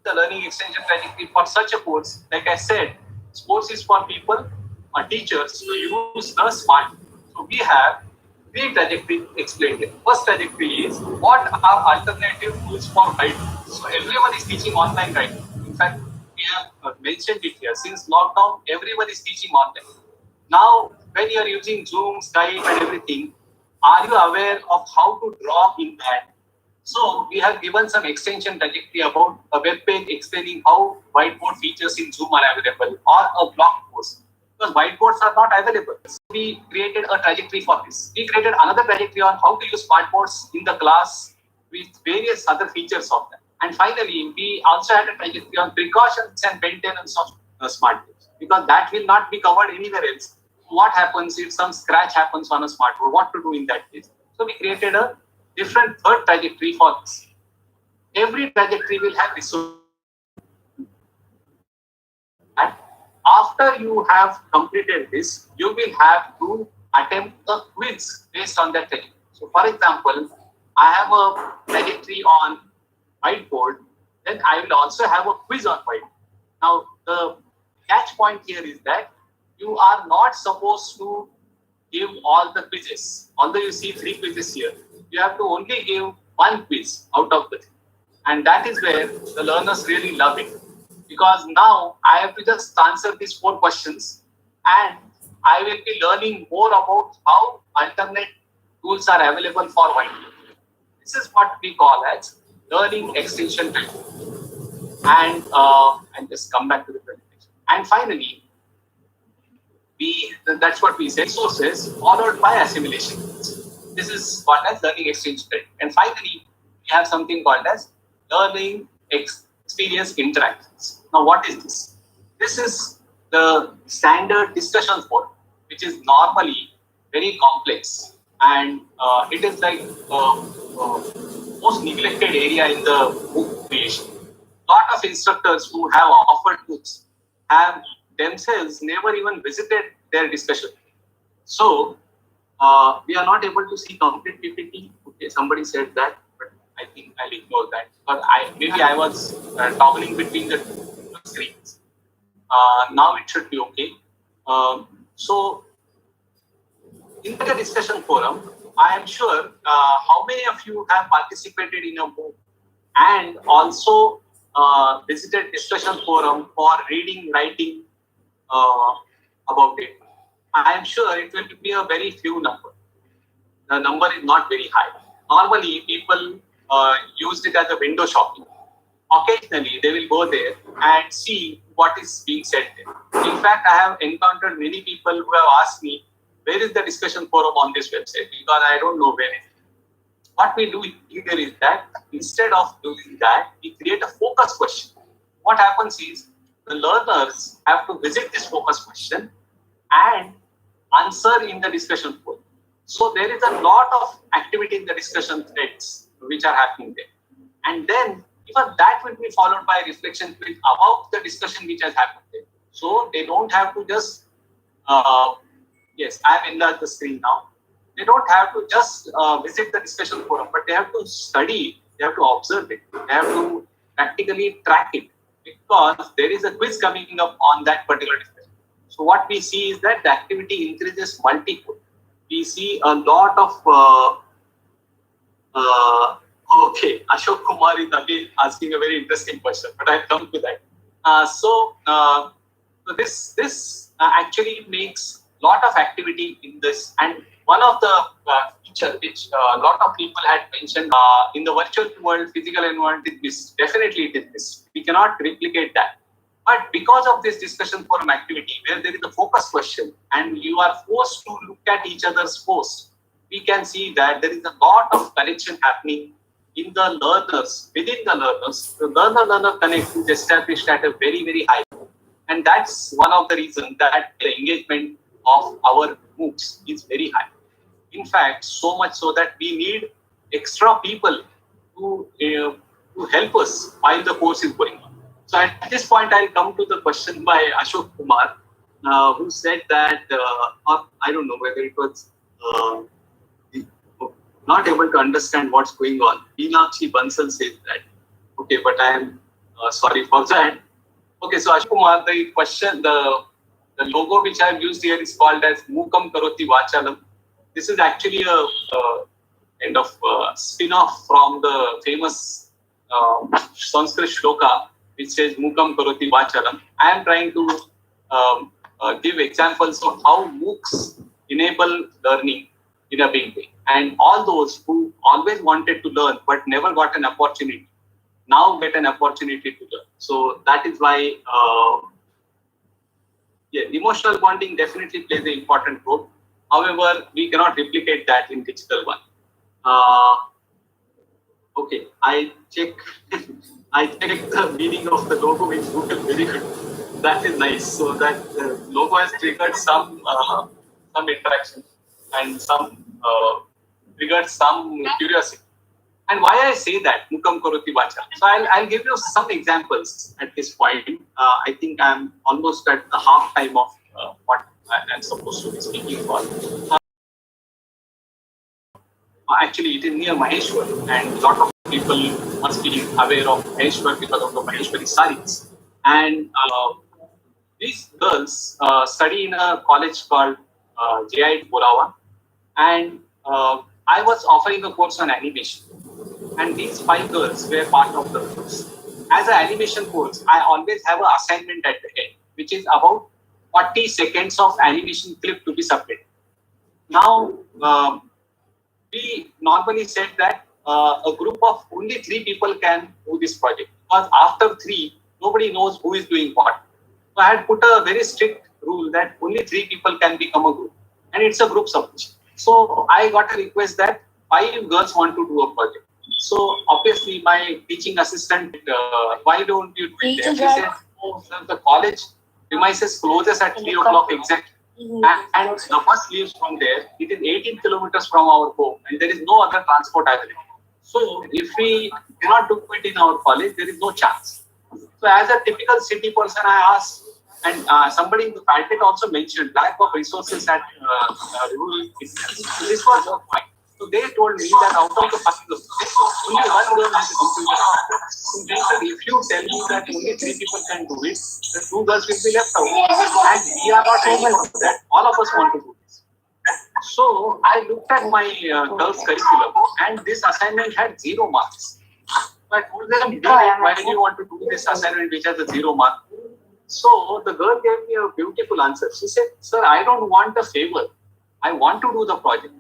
the learning extension trajectory for such a course? Like I said, sports is for people or teachers to use the smart. So we have 3 trajectories explained here. First trajectory is what are alternative tools for writing. So everyone is teaching online writing. In fact, we have mentioned it here. Since lockdown, everyone is teaching online. Now, when you are using Zoom, Skype, and everything, are you aware of how to draw in that? So we have given some extension trajectory about a web page explaining how whiteboard features in Zoom are available, or a blog post, because whiteboards are not available. So we created a trajectory for this. We created another trajectory on how to use smartboards in the class with various other features of them. And finally, we also had a trajectory on precautions and maintenance of smartboards, because that will not be covered anywhere else. What happens if some scratch happens on a smartboard? What to do in that case? So we created a different third trajectory for this. Every trajectory will have resources. And after you have completed this, you will have to attempt a quiz based on that trajectory. So, for example, I have a trajectory on whiteboard, then I will also have a quiz on whiteboard. Now, the catch point here is that you are not supposed to give all the quizzes. Although you see 3 quizzes here, you have to only give 1 quiz out of the 3. And that is where the learners really love it. Because now I have to just answer these 4 questions and I will be learning more about how alternate tools are available for whiteboard. This is what we call as learning extension training. And just come back to the presentation. And finally, that's what we say, resources followed by assimilation. This is called as learning exchange training. And finally, we have something called as learning experience interactions. Now, what is this? This is the standard discussion forum, which is normally very complex, and it is like most neglected area in the book creation. Lot of instructors who have offered books have themselves never even visited their discussion. So we are not able to see complete PPT. Okay, somebody said that, but I think I'll ignore that. But I was toggling between the screens. Now it should be okay. So in the discussion forum, I am sure how many of you have participated in a book and also visited discussion forum for reading, writing about it. I am sure it will be a very few number. The number is not very high. Normally, people use it as a window shopping. Occasionally, they will go there and see what is being said there. In fact, I have encountered many people who have asked me, where is the discussion forum on this website? Because I don't know where it is. What we do here is that instead of doing that, we create a focus question. what happens is the learners have to visit this focus question and answer in the discussion forum. So there is a lot of activity in the discussion threads which are happening there. And then even that will be followed by a reflection thread about the discussion which has happened there. So they don't have to just, yes, I've enlarged the screen now. They don't have to just visit the discussion forum, but they have to study, they have to observe it, they have to practically track it, because there is a quiz coming up on that particular discussion. So what we see is that the activity increases multifold. We see a lot of okay, Ashok Kumar is again asking a very interesting question, but I'll come to that. So this actually makes lot of activity in this, and one of the feature which a lot of people had mentioned in the virtual world, physical environment is missed. Definitely it is missed. We cannot replicate that. But because of this discussion forum activity, where there is a focus question and you are forced to look at each other's posts, we can see that there is a lot of connection happening in the learners, within the learners. The learner-learner connect is established at a very, very high level. And that's one of the reasons that the engagement of our MOOCs is very high. In fact, so much so that we need extra people to help us while the course is going on. So at this point, I'll come to the question by Ashok Kumar, who said that, or I don't know whether it was not able to understand what's going on. Meenakshi Bansal says that. Okay, but I am sorry for that. Okay, so Ashok Kumar, the question, the logo which I have used here is called as Mukam Karoti Vachalam. This is actually a kind of spin-off from the famous Sanskrit shloka, which says Mukam Karoti Vachalam. I am trying to give examples of how MOOCs enable learning in a big way. And all those who always wanted to learn but never got an opportunity, now get an opportunity to learn. So that is why emotional bonding definitely plays an important role. However, we cannot replicate that in digital one. Okay, I check the meaning of the logo in Google. Very good. That is nice. So that logo has triggered some interaction and some triggered some curiosity. And why I say that, Mukam Karoti Vacha. So I'll give you some examples at this point. I think I'm almost at the half time of what I'm supposed to be speaking for. Actually, it is near Maheshwar, and a lot of people must be aware of Maheshwar because of the Maheshwari saris. And these girls study in a college called JI Borawa, and I was offering a course on animation. And these 5 girls were part of the course. As an animation course, I always have an assignment at the end, which is about 40 seconds of animation clip to be submitted. Now, we normally said that a group of only 3 people can do this project, because after 3, nobody knows who is doing what. So I had put a very strict rule that only 3 people can become a group, and it's a group submission. So I got a request that 5 girls want to do a project. So obviously my teaching assistant, why don't you do it there? She said, oh, sir, the college premises closes at 3 o'clock exactly. And the bus leaves from there. It is 18 kilometers from our home, and there is no other transport available. So if we cannot do it in our college, there is no chance. So as a typical city person, I asked, and somebody in the faculty also mentioned lack of resources at rural areas. So this was the point. So they told me that out of the 5 girls, only 1 girl has a computer. So they said, if you tell me that only 3 people can do it, the 2 girls will be left out. And we are not ready for that. All of us want to do this. So I looked at my girls' curriculum, and this assignment had 0 marks. So I told them, why do you want to do this assignment which has a 0 mark? So the girl gave me a beautiful answer. She said, sir, I don't want a favor. I want to do the project.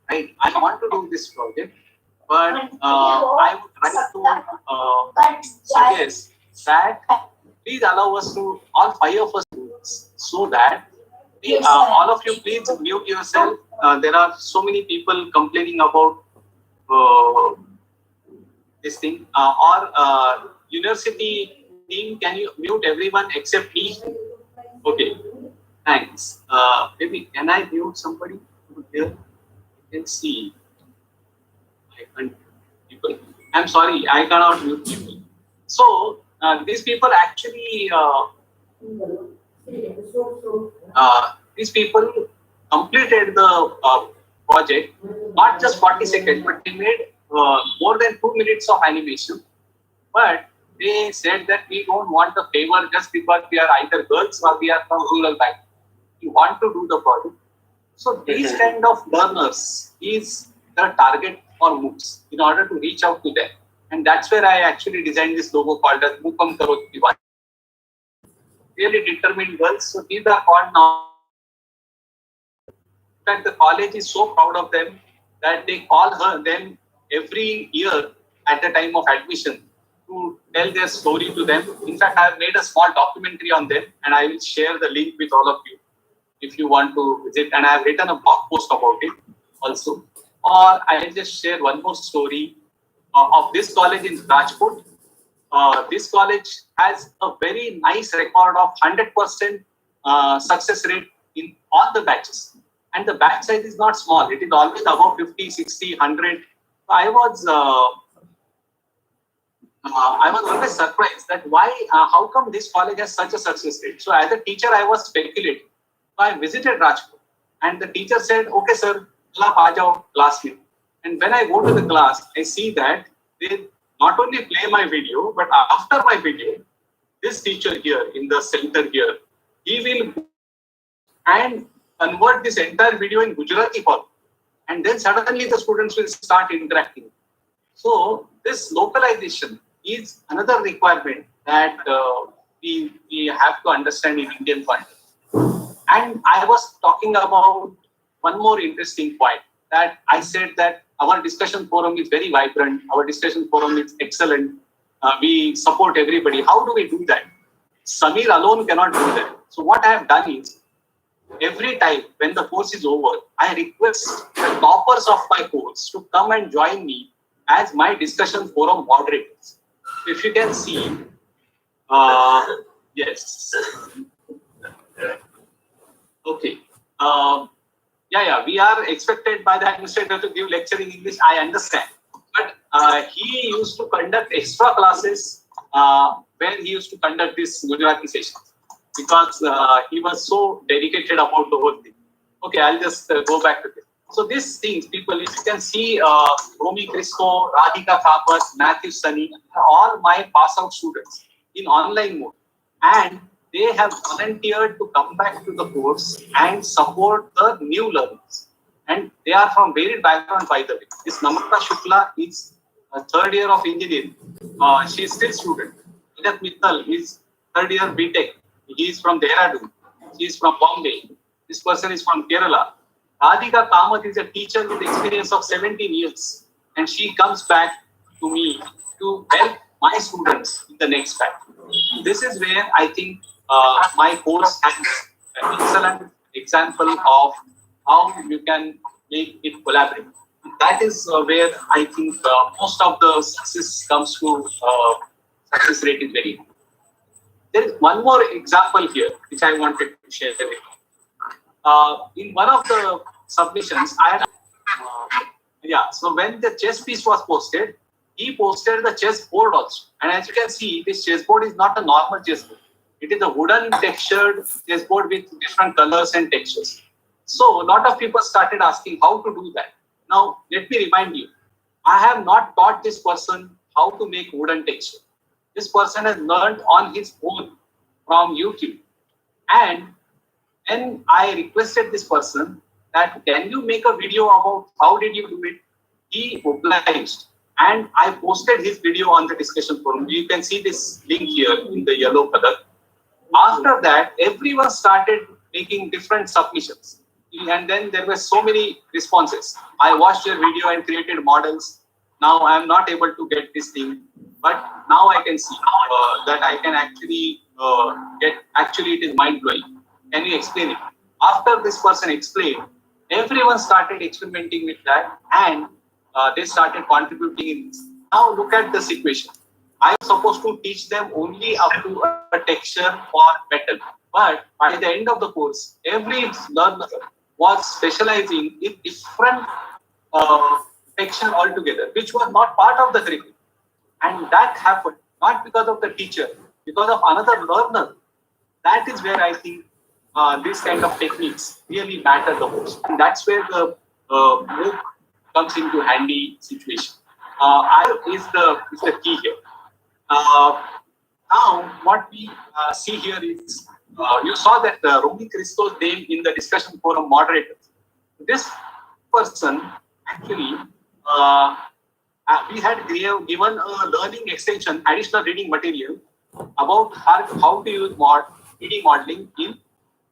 I want to do this project, but I would like to suggest that please allow us to, all 5 of us do this, so that all of you please mute yourself. There are so many people complaining about this thing or university team, can you mute everyone except me? Okay, thanks. Maybe can I mute somebody here? You can see. I can't people. I'm sorry, I cannot mute people. So these people actually these people completed the project, not just 40 seconds, but they made more than 2 minutes of animation. But they said that we don't want the favor just because we are either girls or we are from rural background. We want to do the project. So these kind of learners is the target for MOOCs in order to reach out to them. And that's where I actually designed this logo called as Mookam Karoti. Really determined girls. So these are called now. In fact, the college is so proud of them that they call them every year at the time of admission to tell their story to them. In fact, I have made a small documentary on them and I will share the link with all of you if you want to visit. And I have written a blog post about it also. Or I will just share one more story of this college in Rajkot. This college has a very nice record of 100% success rate in all the batches. And the batch size is not small. It is always above 50, 60, 100. I was always surprised that why, how come this college has such a success rate? So as a teacher, I was speculating. So I visited Rajkot and the teacher said, okay, sir, aap aa jao class mein. And when I go to the class, I see that they not only play my video, but after my video, this teacher here in the center here, he will and convert this entire video in Gujarati form. And then suddenly the students will start interacting. So this localization is another requirement that we have to understand in Indian context. And I was talking about one more interesting point, that I said that our discussion forum is very vibrant. Our discussion forum is excellent. We support everybody. How do we do that? Samir alone cannot do that. So what I have done is, every time when the course is over, I request the toppers of my course to come and join me as my discussion forum moderators. If you can see, yes. Okay. We are expected by the administrator to give lecture in English. I understand. But he used to conduct extra classes where he used to conduct this Gujarati sessions because he was so dedicated about the whole thing. Okay, I'll just go back to this. So these things, people, if you can see, Romy Crisco, Radhika Kapat, Matthew Sunny, all my pass out students in online mode. And they have volunteered to come back to the course and support the new learners. And they are from varied background, by the way. This Namrata Shukla is a third year of engineering. She is still student. Idat Mittal is third year BTech. He is from Dehradun. She is from Bombay. This person is from Kerala. Radhika Kamath is a teacher with experience of 17 years. And she comes back to me to help my students in the next batch. This is where I think my course has an excellent example of how you can make it collaborate. That is where I think most of the success comes to success rate is very high. There is one more example here which I wanted to share with you. In one of the submissions, I had so when the chess piece was posted, he posted the chess board also. And as you can see, this chess board is not a normal chess board. It is a wooden textured chess board with different colors and textures. So a lot of people started asking how to do that. Now, let me remind you, I have not taught this person how to make wooden texture. This person has learned on his own from YouTube. And then I requested this person that, can you make a video about how did you do it? He obliged. And I posted his video on the discussion forum. You can see this link here in the yellow color. After that, everyone started making different submissions. And then there were so many responses. I watched your video and created models. Now I am not able to get this thing. But now I can see that I can actually it is mind-blowing. Can you explain it? After this person explained, everyone started experimenting with that and they started contributing in this. Now look at the situation. I was supposed to teach them only up to a texture for metal. But by the end of the course, every learner was specializing in different texture altogether, which was not part of the curriculum. And that happened not because of the teacher, because of another learner. That is where I think this kind of techniques really matter the most. And that's where the MOOC comes into handy situation. I is the key here. Now, what we see here is you saw that Romy Christo's name in the discussion forum moderator. This person actually we had given a learning extension, additional reading material about how to use 3D modeling in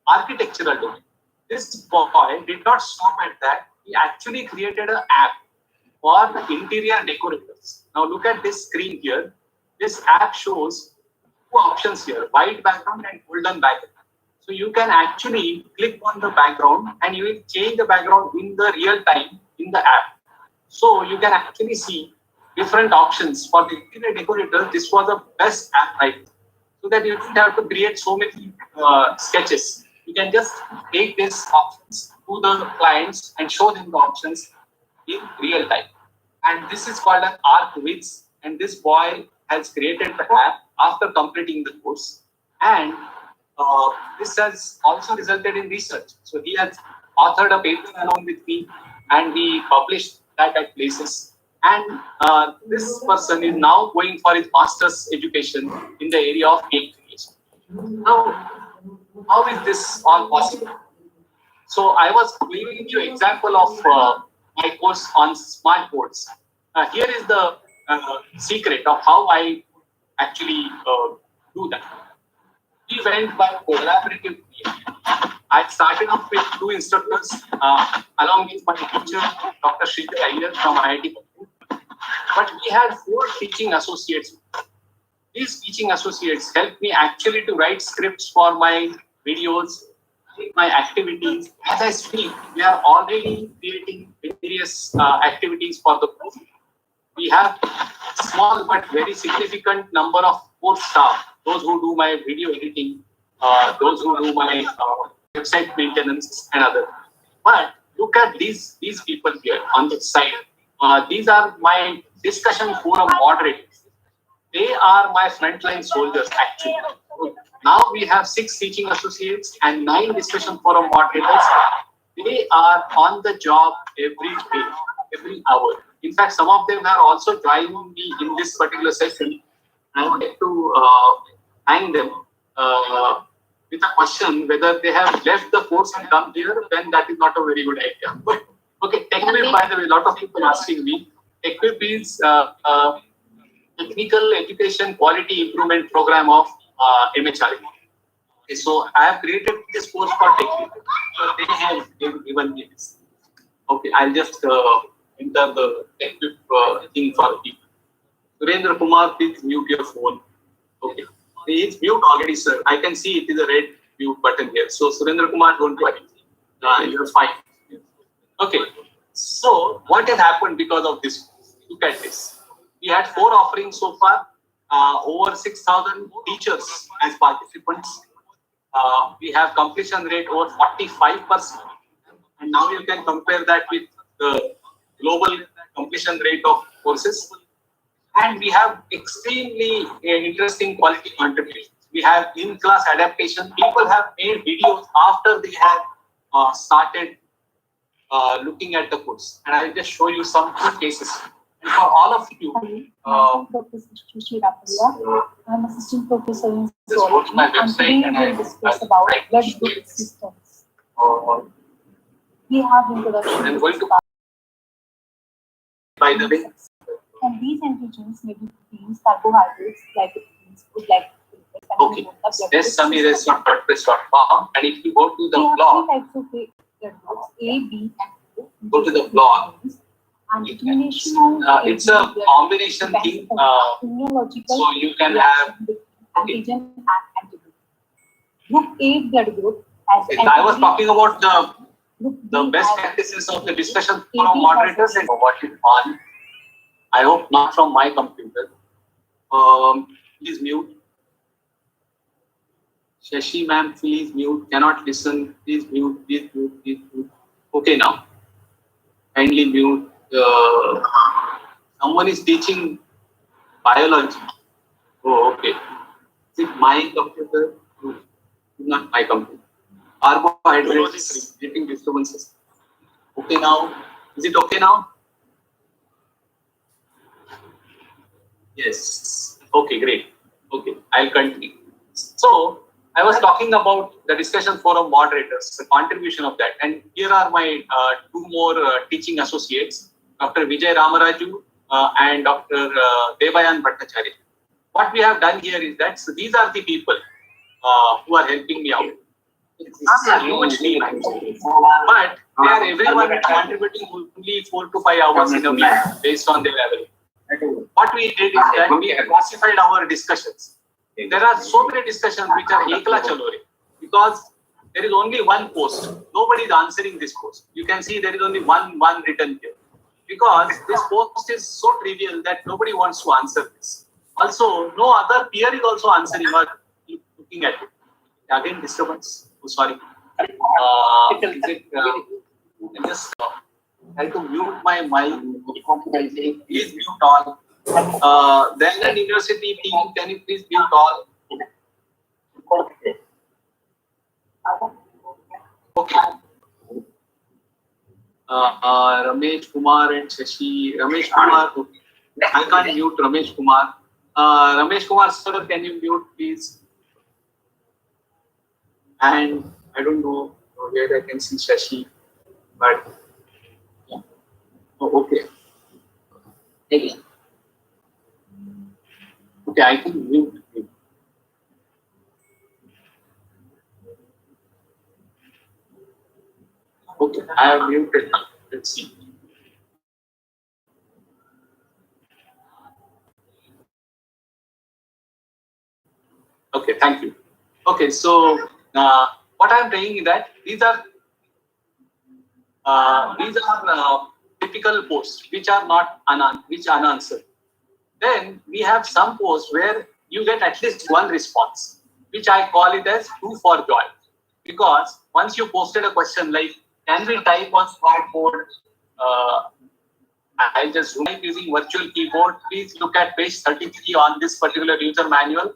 architectural domain. This boy did not stop at that. He actually created an app for interior decorators. Now look at this screen here. This app shows two options here, white background and golden background. So you can actually click on the background and you will change the background in the real time in the app. So you can actually see different options for the interior decorator. This was the best app right now. So that you don't have to create so many sketches. You can just take these options to the clients and show them the options in real time. And this is called an ArcWiz. And this boy has created the app after completing the course. And this has also resulted in research. So he has authored a paper along with me and we published that at places. And this person is now going for his master's education in the area of game creation. Now, how is this all possible? So I was giving you an example of my course on Smartboards. Here is the secret of how I actually do that. We went by collaborative. I started off with two instructors along with my teacher, Dr. Sridhar Iyer from IIT. But we had 4 teaching associates. These teaching associates helped me actually to write scripts for my videos, my activities. As I speak, we are already creating various activities for the group. We have small but very significant number of core staff, those who do my video editing, those who do my website maintenance and other. But look at these people here on the side. These are my discussion forum moderators. They are my frontline soldiers actually. Now we have 6 teaching associates and 9 discussion forum moderators. They are on the job every day, every hour. In fact, some of them are also joining me in this particular session. I would like to thank them with a question whether they have left the course and come here, then that is not a very good idea. But okay, TEQIP, by the way, a lot of people asking me. TEQIP is Technical Education Quality Improvement Program of MHRD. Okay, so I have created this course for TEQIP. So they have given me this. Okay, I'll just enter the TEQIP thing for people. Surendra Kumar, please mute your phone. Okay. It's mute already, sir. I can see it is a red mute button here. So Surendra Kumar, don't worry. You're fine. Okay. So what has happened because of this? Look at this. We had 4 offerings so far. Over 6,000 teachers as participants. We have completion rate over 45%. And now you can compare that with the global completion rate of courses. And we have extremely interesting quality contributions. We have in-class adaptation. People have made videos after they have started looking at the course. And I'll just show you some cases. And for all of you, I'm assistant professor in zoology, my website and we will discuss about blood group systems. We have introduction. I'm going to, by the way, and these antigens may be proteins, carbohydrates, glycoproteins, food glycoproteins. Okay. Yes, Samir.wordpress.com. And if you go to the blog, we have 3 types of blood groups, A, B, and O. Go to the blog. And determination of it's a combination thing. So you can have antigen and antibody. Group A blood group has. I was talking about the best practices of the discussion forum moderators and what is on I hope not from my computer. Please mute. Shashi ma'am, please mute. Cannot listen. Please mute. Please mute. Please mute. Okay, now. Kindly mute. Someone is teaching biology. Oh, okay. Is it my computer? No, not my computer. Carbohydrates getting disturbances. Okay now. Is it okay now? Yes. Okay, great. Okay, I'll continue. So I was talking about the discussion forum moderators, the contribution of that, and here are my two more teaching associates, Dr. Vijay Ramaraju and Dr. Devayan Bhattacharya. What we have done here is that these are the people who are helping me out. It's a huge team, but they are everyone contributing only 4 to 5 hours in a week based on their level. What we did is that we classified our discussions. There are so many discussions which are ekla chalore because there is only one post. Nobody is answering this post. You can see there is only one written here because this post is so trivial that nobody wants to answer this. Also, no other peer is also answering or looking at it. Again, disturbance. Oh, sorry. Just try to mute my mic. Please mute all. Then the university team, can you please mute all? Okay. Ramesh Kumar and Shashi. Ramesh Kumar. Okay. I can't mute Ramesh Kumar. Ramesh Kumar, sir, can you mute, please? And I don't know where I can see Shashi, but yeah. Oh, okay. Again. Okay, I can mute him. Okay, I have muted. Let's see. Okay, thank you. Okay, so what I'm saying is that these are typical posts which are not unanswered. Then we have some posts where you get at least one response, which I call it as two for joy. Because once you posted a question like, can we type on Smartboard? I'll just type using virtual keyboard. Please look at page 33 on this particular user manual.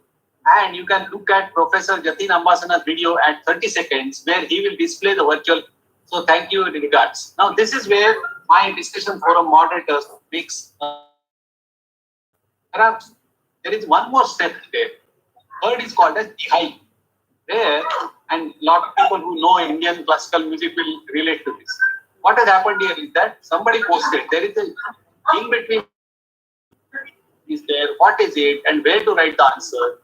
And you can look at Professor Jatin Ambasana's video at 30 seconds where he will display the virtual. So thank you in regards. Now this is where my discussion forum moderators makes. Perhaps there is one more step there. Third is called as behind. There, and a lot of people who know Indian classical music will relate to this. What has happened here is that somebody posted, there is a in between is there, what is it, and where to write the answer.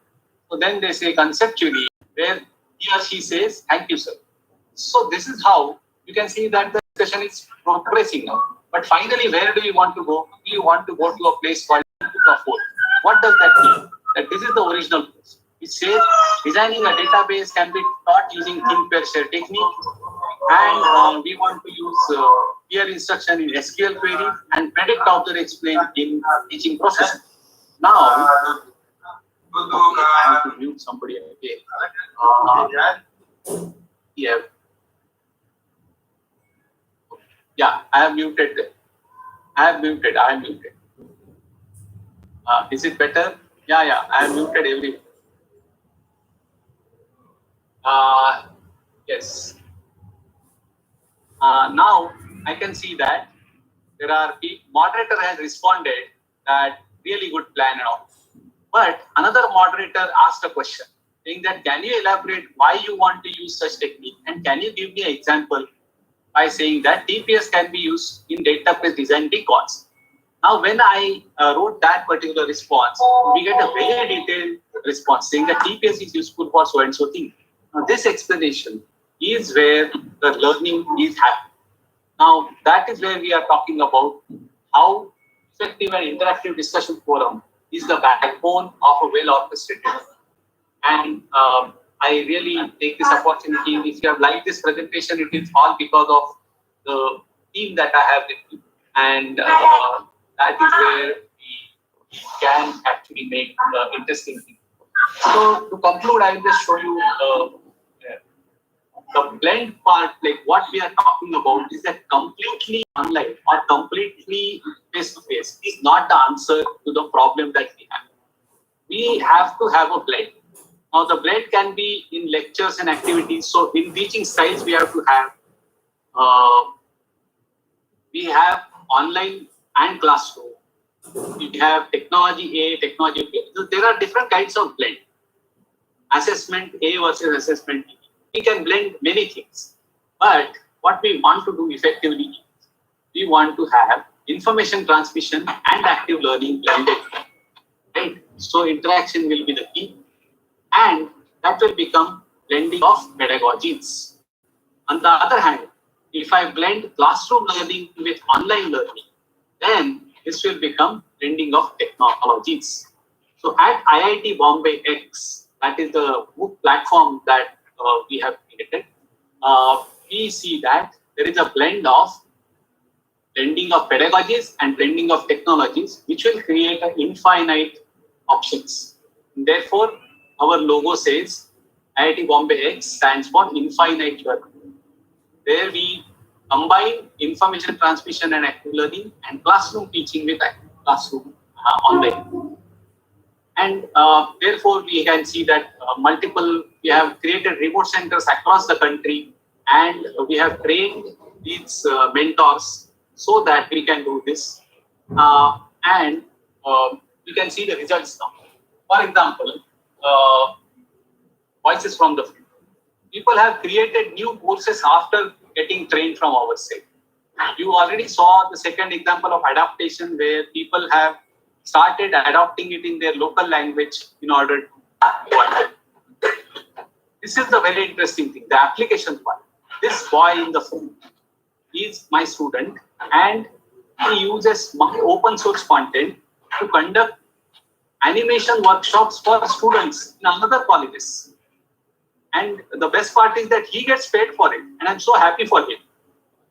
So then they say conceptually, where he or she says, thank you, sir. So this is how you can see that the discussion is progressing now. But finally, where do you want to go? You want to go to a place called Four. What does that mean? That this is the original post. It says designing a database can be taught using think, pair, share technique. And we want to use peer instruction in SQL query and predict object explain in teaching process. Now, I have to mute somebody again. Yeah, I have muted them. I have muted. Is it better? Yeah, I have muted everyone. Yes. Now I can see that there are moderator has responded that really good plan and all. But another moderator asked a question saying that can you elaborate why you want to use such technique and can you give me an example by saying that TPS can be used in database design because. Now when I wrote that particular response, we get a very detailed response saying that TPS is useful for so and so thing. Now this explanation is where the learning is happening. Now that is where we are talking about how effective and interactive discussion forum is the backbone of a well-orchestrated. And I really take this opportunity. If you have liked this presentation, it is all because of the team that I have with you. And that is where we can actually make interesting things. So to conclude, I will just show you the blend part. Like what we are talking about is that completely online or completely face to face is not the answer to the problem that we have. We have to have a blend. Now the blend can be in lectures and activities. So in teaching styles, we have to have online and classroom. We have technology A, technology B. So there are different kinds of blend. Assessment A versus assessment B. We can blend many things. But what we want to do effectively is we want to have information transmission and active learning blended. Right? So interaction will be the key. And that will become blending of pedagogies. On the other hand, if I blend classroom learning with online learning, then this will become blending of technologies. So at IIT Bombay X, that is the MOOC platform that we have created, we see that there is a blending of pedagogies and blending of technologies, which will create an infinite options. Therefore, our logo says IIT Bombay X stands for infinite learning. There we combine information transmission and active learning and classroom teaching with classroom online. And therefore, we can see that we have created remote centers across the country, and we have trained these mentors so that we can do this. And you can see the results now. For example, voices from the field. People have created new courses after getting trained from our side. You already saw the second example of adaptation where people have started adopting it in their local language in order to. This is the very interesting thing, the application part. This boy in the phone is my student, and he uses open source content to conduct animation workshops for students in other colleges. And the best part is that he gets paid for it, and I'm so happy for him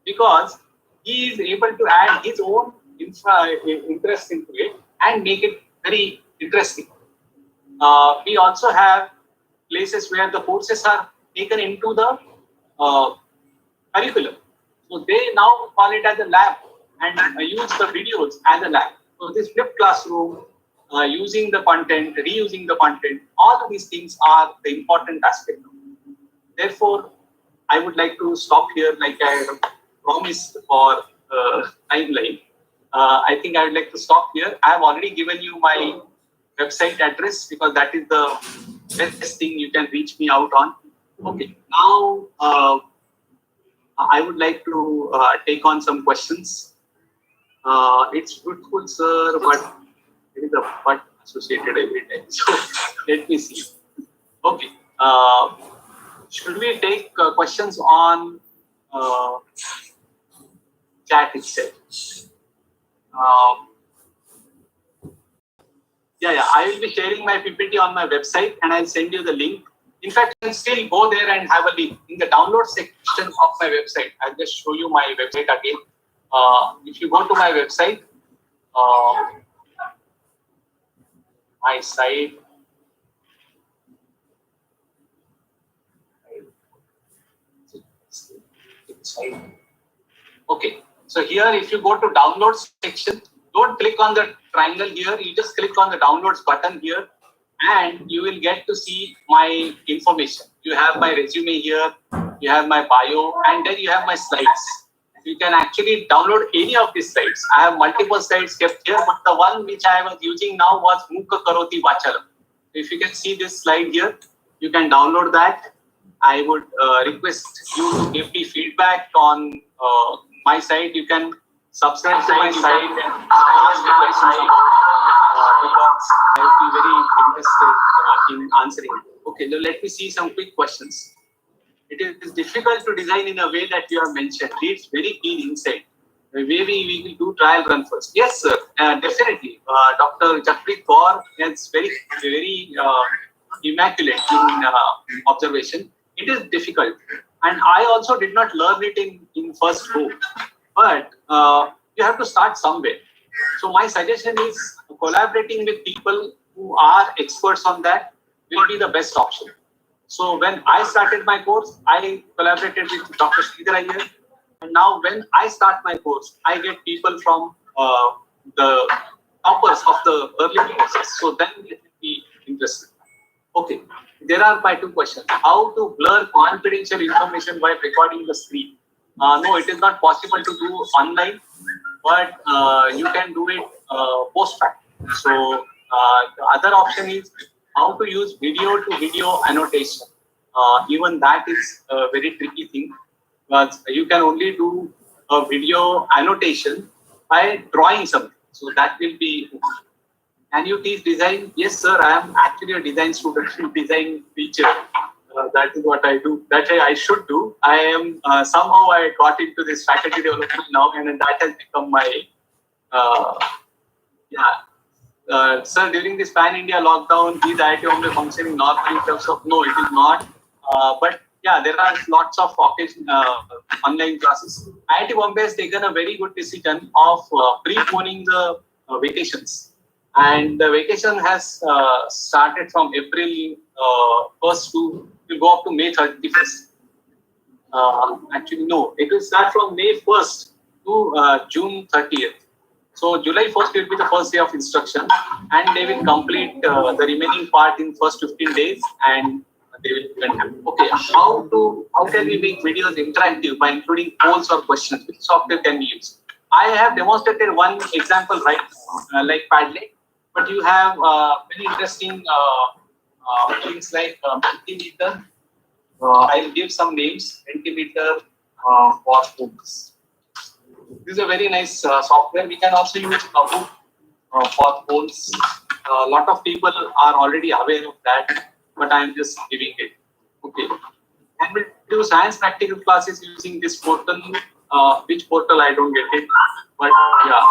because he is able to add his own interest into it and make it very interesting. We also have places where the courses are taken into the curriculum. So they now call it as a lab and use the videos as a lab. So this flipped classroom, using the content, reusing the content, all of these things are the important aspect. Therefore, I would like to stop here like I promised for timeline. I think I would like to stop here. I have already given you my website address because that is the best thing you can reach me out on. Okay, now I would like to take on some questions. It's beautiful, sir, but there is a but associated every time. So let me see. Okay. Should we take questions on chat itself? Yeah, I will be sharing my PPT on my website and I'll send you the link. In fact, you can still go there and have a link in the download section of my website. I'll just show you my website again. If you go to my website, my site. Okay, so here if you go to downloads section, don't click on the triangle here, you just click on the downloads button here and you will get to see my information. You have my resume here, you have my bio, and then you have my slides. You can actually download any of these slides. I have multiple slides kept here, but the one which I was using now was Mukha Karoti Vacharam. If you can see this slide here, you can download that. I would request you to give me feedback on my site. You can subscribe to my site and ask me questions because I would be very interested in answering. Okay, now let me see some quick questions. It is difficult to design in a way that you have mentioned. It's very keen insight. Maybe we will do trial run first. Yes, sir, definitely. Dr. Jakpreet Kaur is very immaculate in observation. It is difficult, and I also did not learn it in first go. But you have to start somewhere. So my suggestion is collaborating with people who are experts on that will be the best option. So when I started my course, I collaborated with Dr. Sridhar Iyer. And now when I start my course, I get people from the toppers of the early courses. So then it will be interesting. Okay, there are my two questions. How to blur confidential information while recording the screen? No, it is not possible to do online, but you can do it post-fact. So the other option is how to use video to video annotation. Even that is a very tricky thing, but you can only do a video annotation by drawing something. So that will be. Can you teach design? Yes, sir. I am actually a design student, design teacher. That is what I do. That I should do. I am somehow I got into this faculty development now, and that has become my yeah. Sir, during this pan-India lockdown, is IIT Bombay functioning normally in terms of? No, it is not. But yeah, there are lots of online classes. IIT Bombay has taken a very good decision of preponing the vacations. And the vacation has started from April 1st to will go up to May 31st. Actually, no, it will start from May 1st to June 30th. So July 1st will be the first day of instruction, and they will complete the remaining part in first 15 days, and they will. Okay, how can we make videos interactive by including polls or questions? Which software can we use? I have demonstrated one example right now, like Padlet, but you have very interesting things like Mentimeter. I'll give some names. Mentimeter for books. This is a very nice software. We can also use Kahoot for polls. A lot of people are already aware of that, but I am just giving it. Okay. And we do science practical classes using this portal. Which portal I don't get it, but yeah.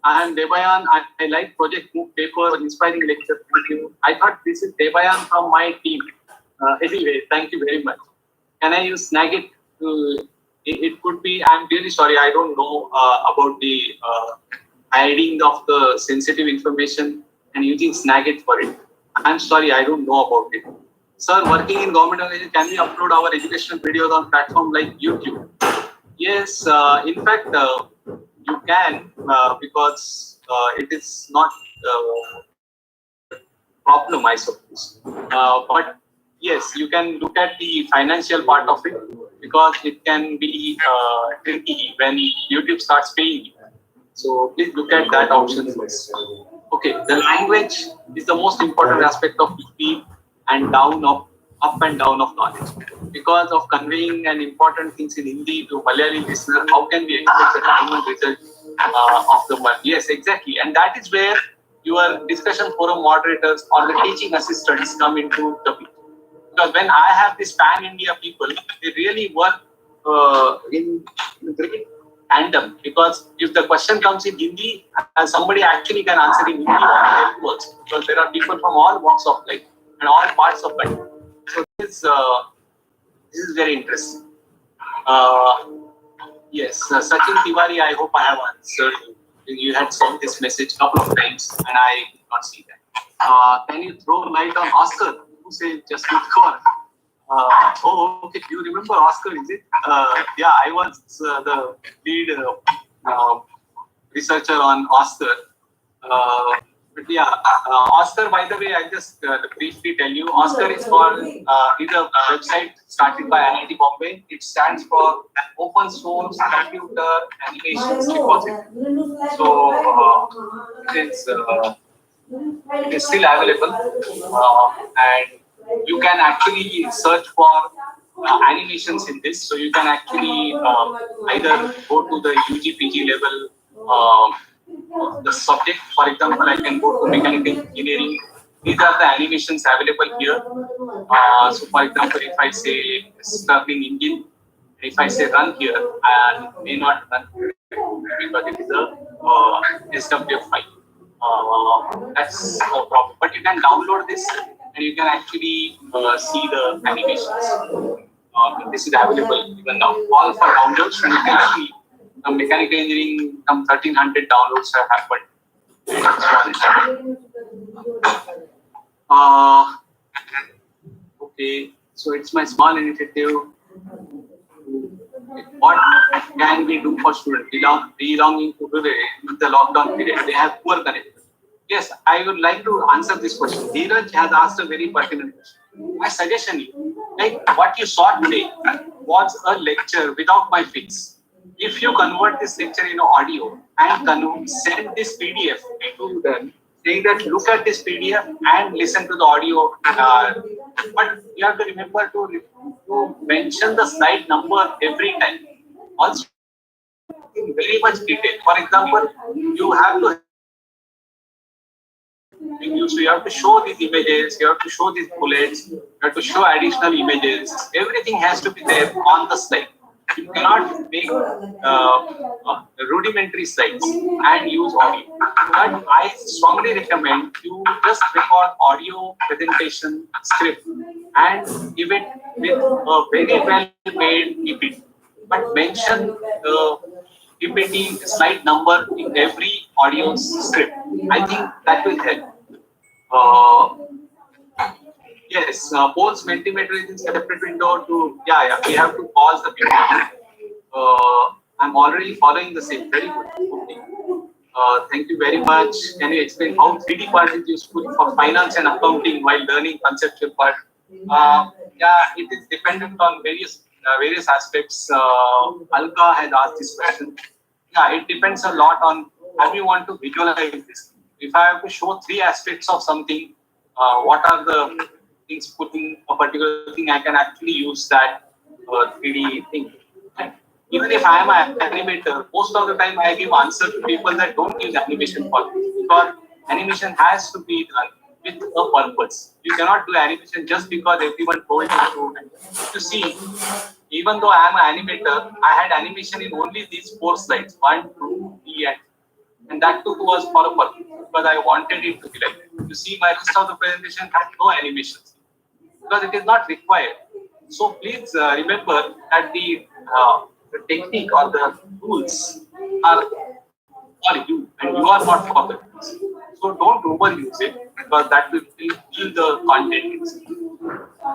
I am Debayan. I like Project Move paper, inspiring lecture. Thank you. I thought this is Debayan from my team. Anyway, thank you very much. Can I use Snagit to? It could be. I'm really sorry. I don't know about the hiding of the sensitive information and using Snagit for it. I'm sorry. I don't know about it. Sir, working in government organization, can we upload our educational videos on platform like YouTube? Yes. In fact, you can because it is not problem, I suppose. But yes, you can look at the financial part of it because it can be tricky when YouTube starts paying you. So please look at that option first. Okay, the language is the most important aspect of speed and up and down of knowledge. Because of conveying an important things in Hindi to Malayali listener, how can we expect the diamond result of the month? Yes, exactly. And that is where your discussion forum moderators or the teaching assistants come into the picture. Because when I have this pan-India people, they really work in great tandem. Because if the question comes in Hindi, somebody actually can answer in Hindi or it works. Because there are people from all walks of life and all parts of life. So this is very interesting. Yes, Sachin Tiwari, I hope I have answered you. You had sent this message a couple of times and I did not see that. Can you throw light on Oscar? Who says just with God? Oh, okay. Do you remember Oscar? Is it? Yeah, I was the lead researcher on Oscar. But yeah, Oscar, by the way, I'll just briefly tell you, Oscar is a website started by IIT Bombay. It stands for Open Source Computer Animations Repository. So it's still available, and you can actually search for animations in this. So you can actually either go to the UG PG level. The subject, for example, I can go to mechanical engineering. These are the animations available here. So, for example, if I say starting engine, if I say run here, I may not run because it is a SWF file. That's no problem. But you can download this and you can actually see the animations. This is available even now. All for downloads, and you can actually mechanical engineering, some 1300 downloads have happened. Okay, so it's my small initiative. What can we do for students belonging to the lockdown period? They have poor connection. Yes, I would like to answer this question. Dheeraj has asked a very pertinent question. My suggestion is, like what you saw today was a lecture without my fix. If you convert this lecture into audio and send this PDF to them, saying that look at this PDF and listen to the audio, but you have to remember to mention the slide number every time. Also, in very much detail. For example, you have to you have to show these images, you have to show these bullets, you have to show additional images. Everything has to be there on the slide. You cannot make rudimentary slides and use audio. But I strongly recommend you just record audio presentation script and give it with a very well made PPT. But mention the PPT slide number in every audio script. I think that will help. Yes, both Mentimeter is in separate window to, we have to pause the PPT. I'm already following the same. Very good. Okay. Thank you very much. Can you explain how 3D part is useful for finance and accounting while learning conceptual part? It is dependent on various aspects. Alka has asked this question. Yeah, it depends a lot on how you want to visualize this. If I have to show 3 aspects of something, what are the things putting a particular thing, I can actually use that 3D thing. Even if I am an animator, most of the time I give answer to people that don't use animation for this, because animation has to be done with a purpose. You cannot do animation just because everyone told you to. You see, even though I am an animator, I had animation in only these 4 slides, 1, 2, 3, and that too was for a purpose, because I wanted it to be like that. You see, my rest of the presentation had no animations because it is not required. So please remember that the technique or the tools are for you and you are not for the tools. So don't overuse it, because that will kill the content.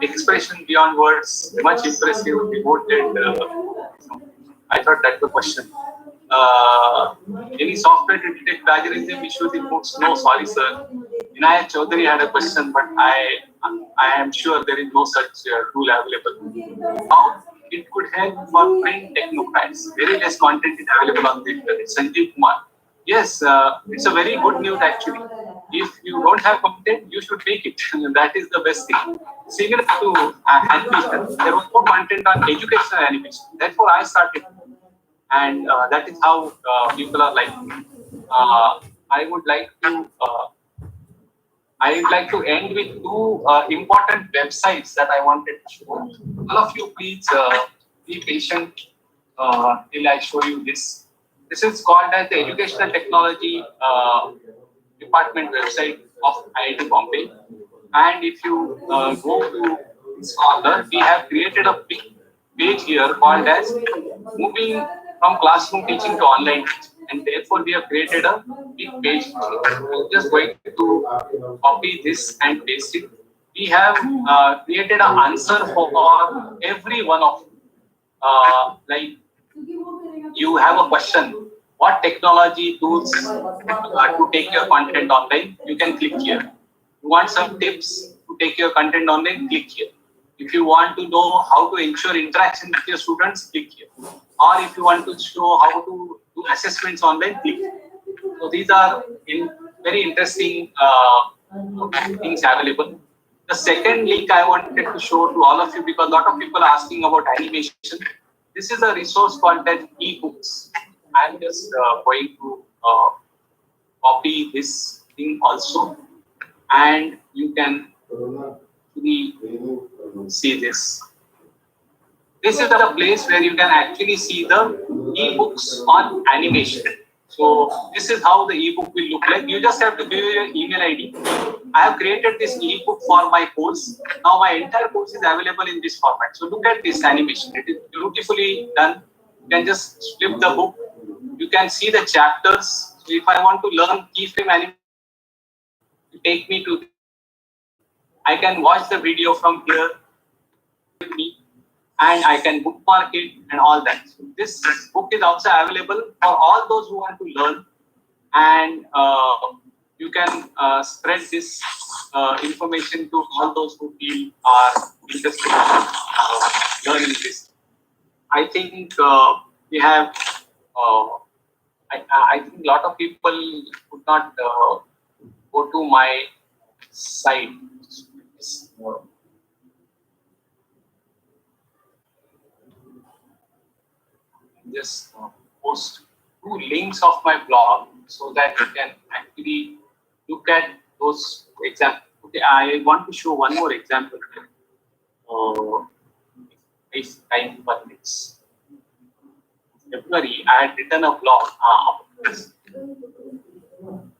Expression beyond words, much impressive, devoted. I thought that's the question. Any software to detect plagiarism issues in books? No, sorry, sir. Inayat Chaudhary had a question, but I am sure there is no such tool available. How it could help for print technocrats? Very less content is available on the internet. Sanjeev Kumar. Yes, it's a very good news actually. If you don't have content, you should make it. That is the best thing. Similar to animation, there was no content on educational animation. Therefore, I started. And that is how people are like. I would like to end with 2 important websites that I wanted to show. All of you, please be patient till I show you this. This is called as the Educational Technology Department website of IIT Bombay. And if you go to Scholar, we have created a big page here called as Moving from Classroom Teaching to Online Teaching. And therefore, we have created a big page. I'm just going to copy this and paste it. We have created an answer for every one of you. Like, you have a question, what technology tools to take your content online? You can click here. You want some tips to take your content online? Click here. If you want to know how to ensure interaction with your students, click here. Or if you want to show how to do assessments online, click here. So these are very interesting things available. The second link I wanted to show to all of you, because a lot of people are asking about animation. This is a resource called as ebooks. I'm just going to copy this thing also, and you can see this. This is the place where you can actually see the ebooks on animation. So this is how the ebook will look like. You just have to give your email ID. I have created this ebook for my course. Now my entire course is available in this format. So look at this animation. It is beautifully done. You can just flip the book you can see the chapters. So if I want to learn keyframe animation, take me to. I can watch the video from here with me, and I can bookmark it and all that. So this book is also available for all those who want to learn, and you can spread this information to all those who feel are interested in learning this. I think we have. I think a lot of people would not go to my site. Just post 2 links of my blog so that you can actually look at those examples. Okay, I want to show one more example. It's time permits. February, I had written a blog.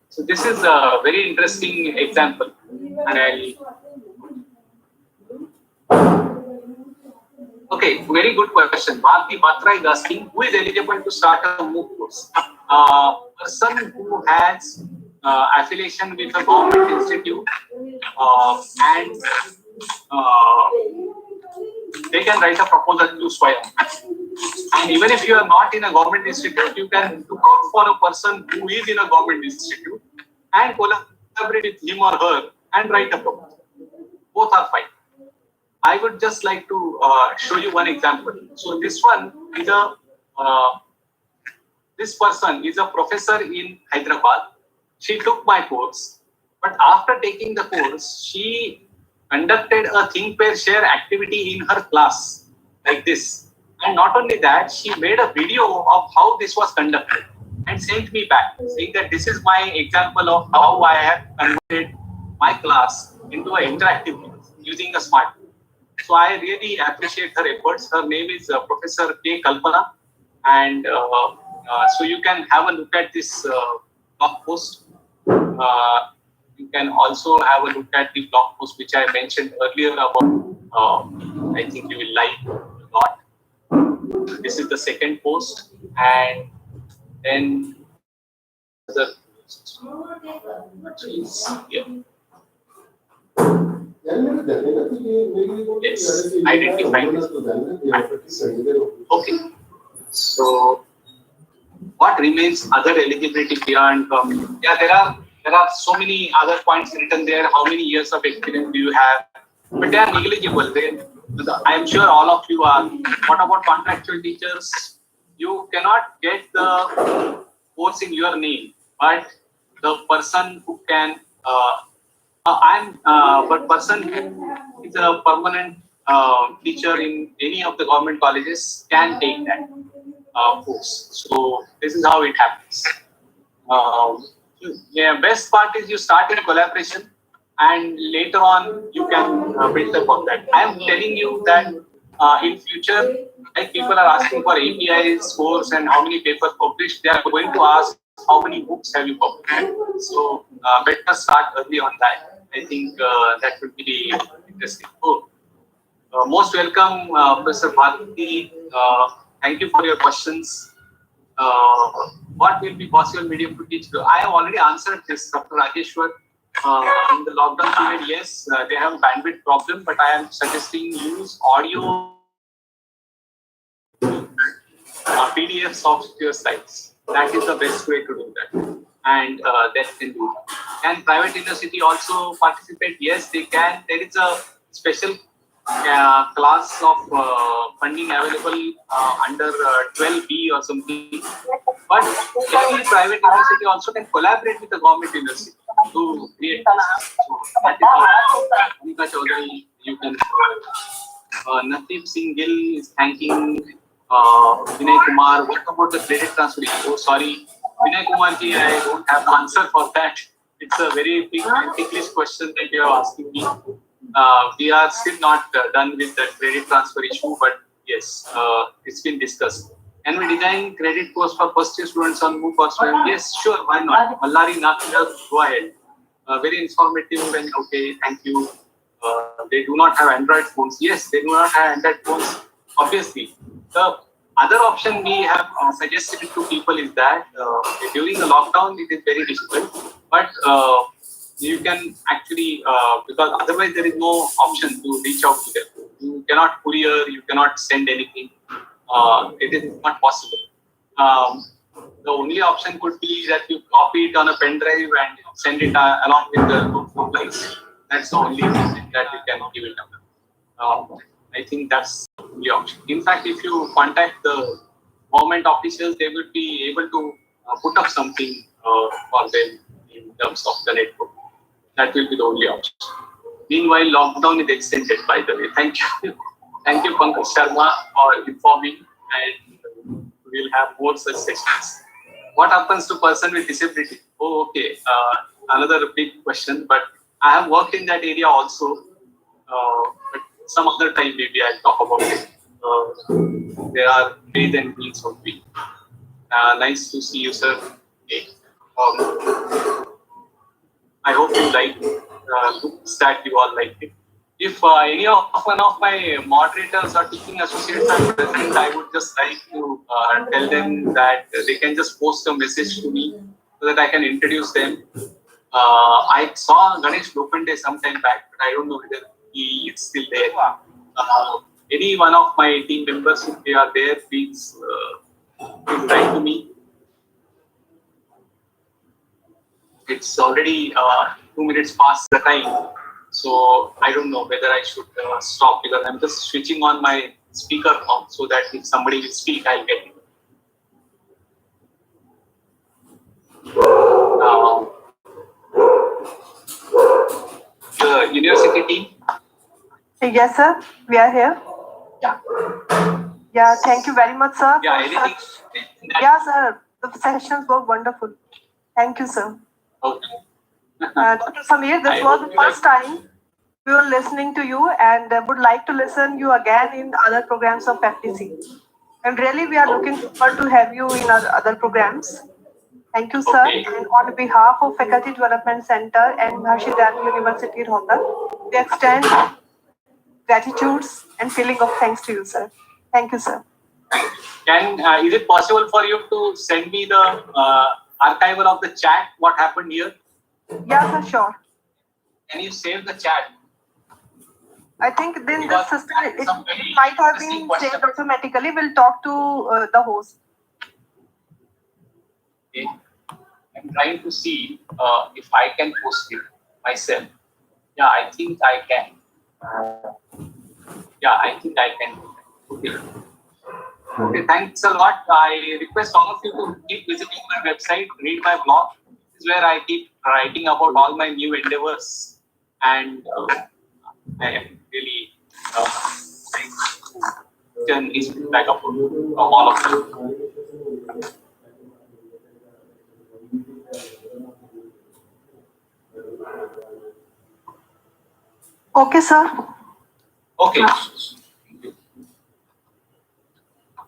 So this is a very interesting example, and okay, very good question. Bharti Batra is asking, who is eligible to start a MOOC course? Person who has affiliation with a government institute and they can write a proposal to Swayam. And even if you are not in a government institute, you can look out for a person who is in a government institute and collaborate with him or her and write a proposal. Both are fine. I would just like to show you one example. So this one is this person is a professor in Hyderabad. She took my course, but after taking the course, she conducted a think, pair, share activity in her class like this. And not only that, she made a video of how this was conducted and sent me back, saying that this is my example of how I have converted my class into an interactive class using a smartboard. So I really appreciate her efforts. Her name is Professor K. Kalpana, and so you can have a look at this blog post. You can also have a look at the blog post which I mentioned earlier about. I think you will like a lot. This is the second post, and then the yeah. Yes, identified. Okay. So, what remains other eligibility beyond? Yeah, there are so many other points written there. How many years of experience do you have? But they are negligible. I am sure all of you are. What about contractual teachers? You cannot get the course in your name, but the person who can. But person who is a permanent teacher in any of the government colleges can take that course. So this is how it happens. Yeah, best part is you start in collaboration, and later on you can build upon that. I am telling you that in future, like people are asking for API scores and how many papers published, they are going to ask how many books have you published. So better start early on that. I think that would be interesting. Oh, most welcome, Professor Bharti. Thank you for your questions. What will be possible medium to teach? I have already answered this, Dr. Rajeshwar. In the lockdown period, yes, they have a bandwidth problem, but I am suggesting use audio PDFs of your sites. That is the best way to do that. And that can do. Can private university also participate? Yes, they can. There is a special class of funding available under 12B or something. But any private university also can collaborate with the government university to create this. So that is how Anika Chaudhary, you can. Nateep Singh Gill is thanking Vinay Kumar. What about the credit transfer? Oh, sorry. Vinay Kumar ji, I don't have an answer for that. It's a very big English question that you are asking me. We are still not done with the credit transfer issue, but yes, it's been discussed. Can we design credit course for first year students on MOOC or Swayam? Yes, sure, why not? Mallari Nakal, go ahead. Very informative and okay, thank you. They do not have Android phones. Yes, they do not have Android phones. Obviously, the Other option we have suggested to people is that during the lockdown it is very difficult, but you can actually because otherwise there is no option to reach out to them. You cannot courier, you cannot send anything. It is not possible. The only option could be that you copy it on a pen drive and send it along with the supplies. That's the only thing that you can give it up. I think that's the option. In fact, if you contact the government officials, they will be able to put up something for them in terms of the network. That will be the only option. Meanwhile, lockdown is extended, by the way. Thank you. Thank you, Pankaj Sharma, for informing, and we'll have more such sessions. What happens to person with disability? Oh, okay. Another big question, but I have worked in that area also. But some other time maybe I'll talk about it. There are ways and means of being. Nice to see you, sir. Okay. I hope you like looks that you all like it. If any of one of my moderators or teaching associates are present, I would just like to tell them that they can just post a message to me so that I can introduce them. I saw Ganesh Lopande some time back, but I don't know whether he is still there. Any one of my team members, if they are there, please write to me. It's already 2 minutes past the time, so I don't know whether I should stop because I'm just switching on my speaker phone so that if somebody will speak, I'll get it. The university team. Yes, sir. We are here. Yeah. Yeah. Thank you very much, sir. Yeah. Anything? Yeah, sir. The sessions were wonderful. Thank you, sir. Okay. Dr. Samir, this was the first time we were listening to you, and would like to listen you again in other programs of FTC. And really, we are looking forward to have you in our other programs. Thank you, sir. Okay. And on behalf of Faculty Development Center and Maharishi Dayal University, Rohtak, we extend gratitudes and feeling of thanks to you, sir. Thank you, sir. Can is it possible for you to send me the archival of the chat? What happened here? Yeah, sir, sure. Can you save the chat? I think then the Because system, that's it some very might have interesting been question. saved automatically. We'll talk to the host. Okay. I'm trying to see if I can post it myself. Yeah, I think I can. Yeah, I think I can. Okay. Okay, thanks a lot. I request all of you to keep visiting my website, read my blog. This is where I keep writing about all my new endeavors, and I am really thankful to turn his feedback up from all of you. Okay, sir. Okay.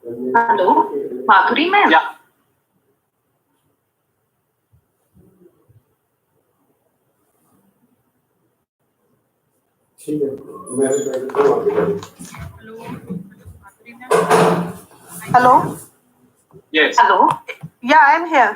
Hello, Madhuri ma'am. Yeah. Hello. Yes. Hello. Yeah, I'm here.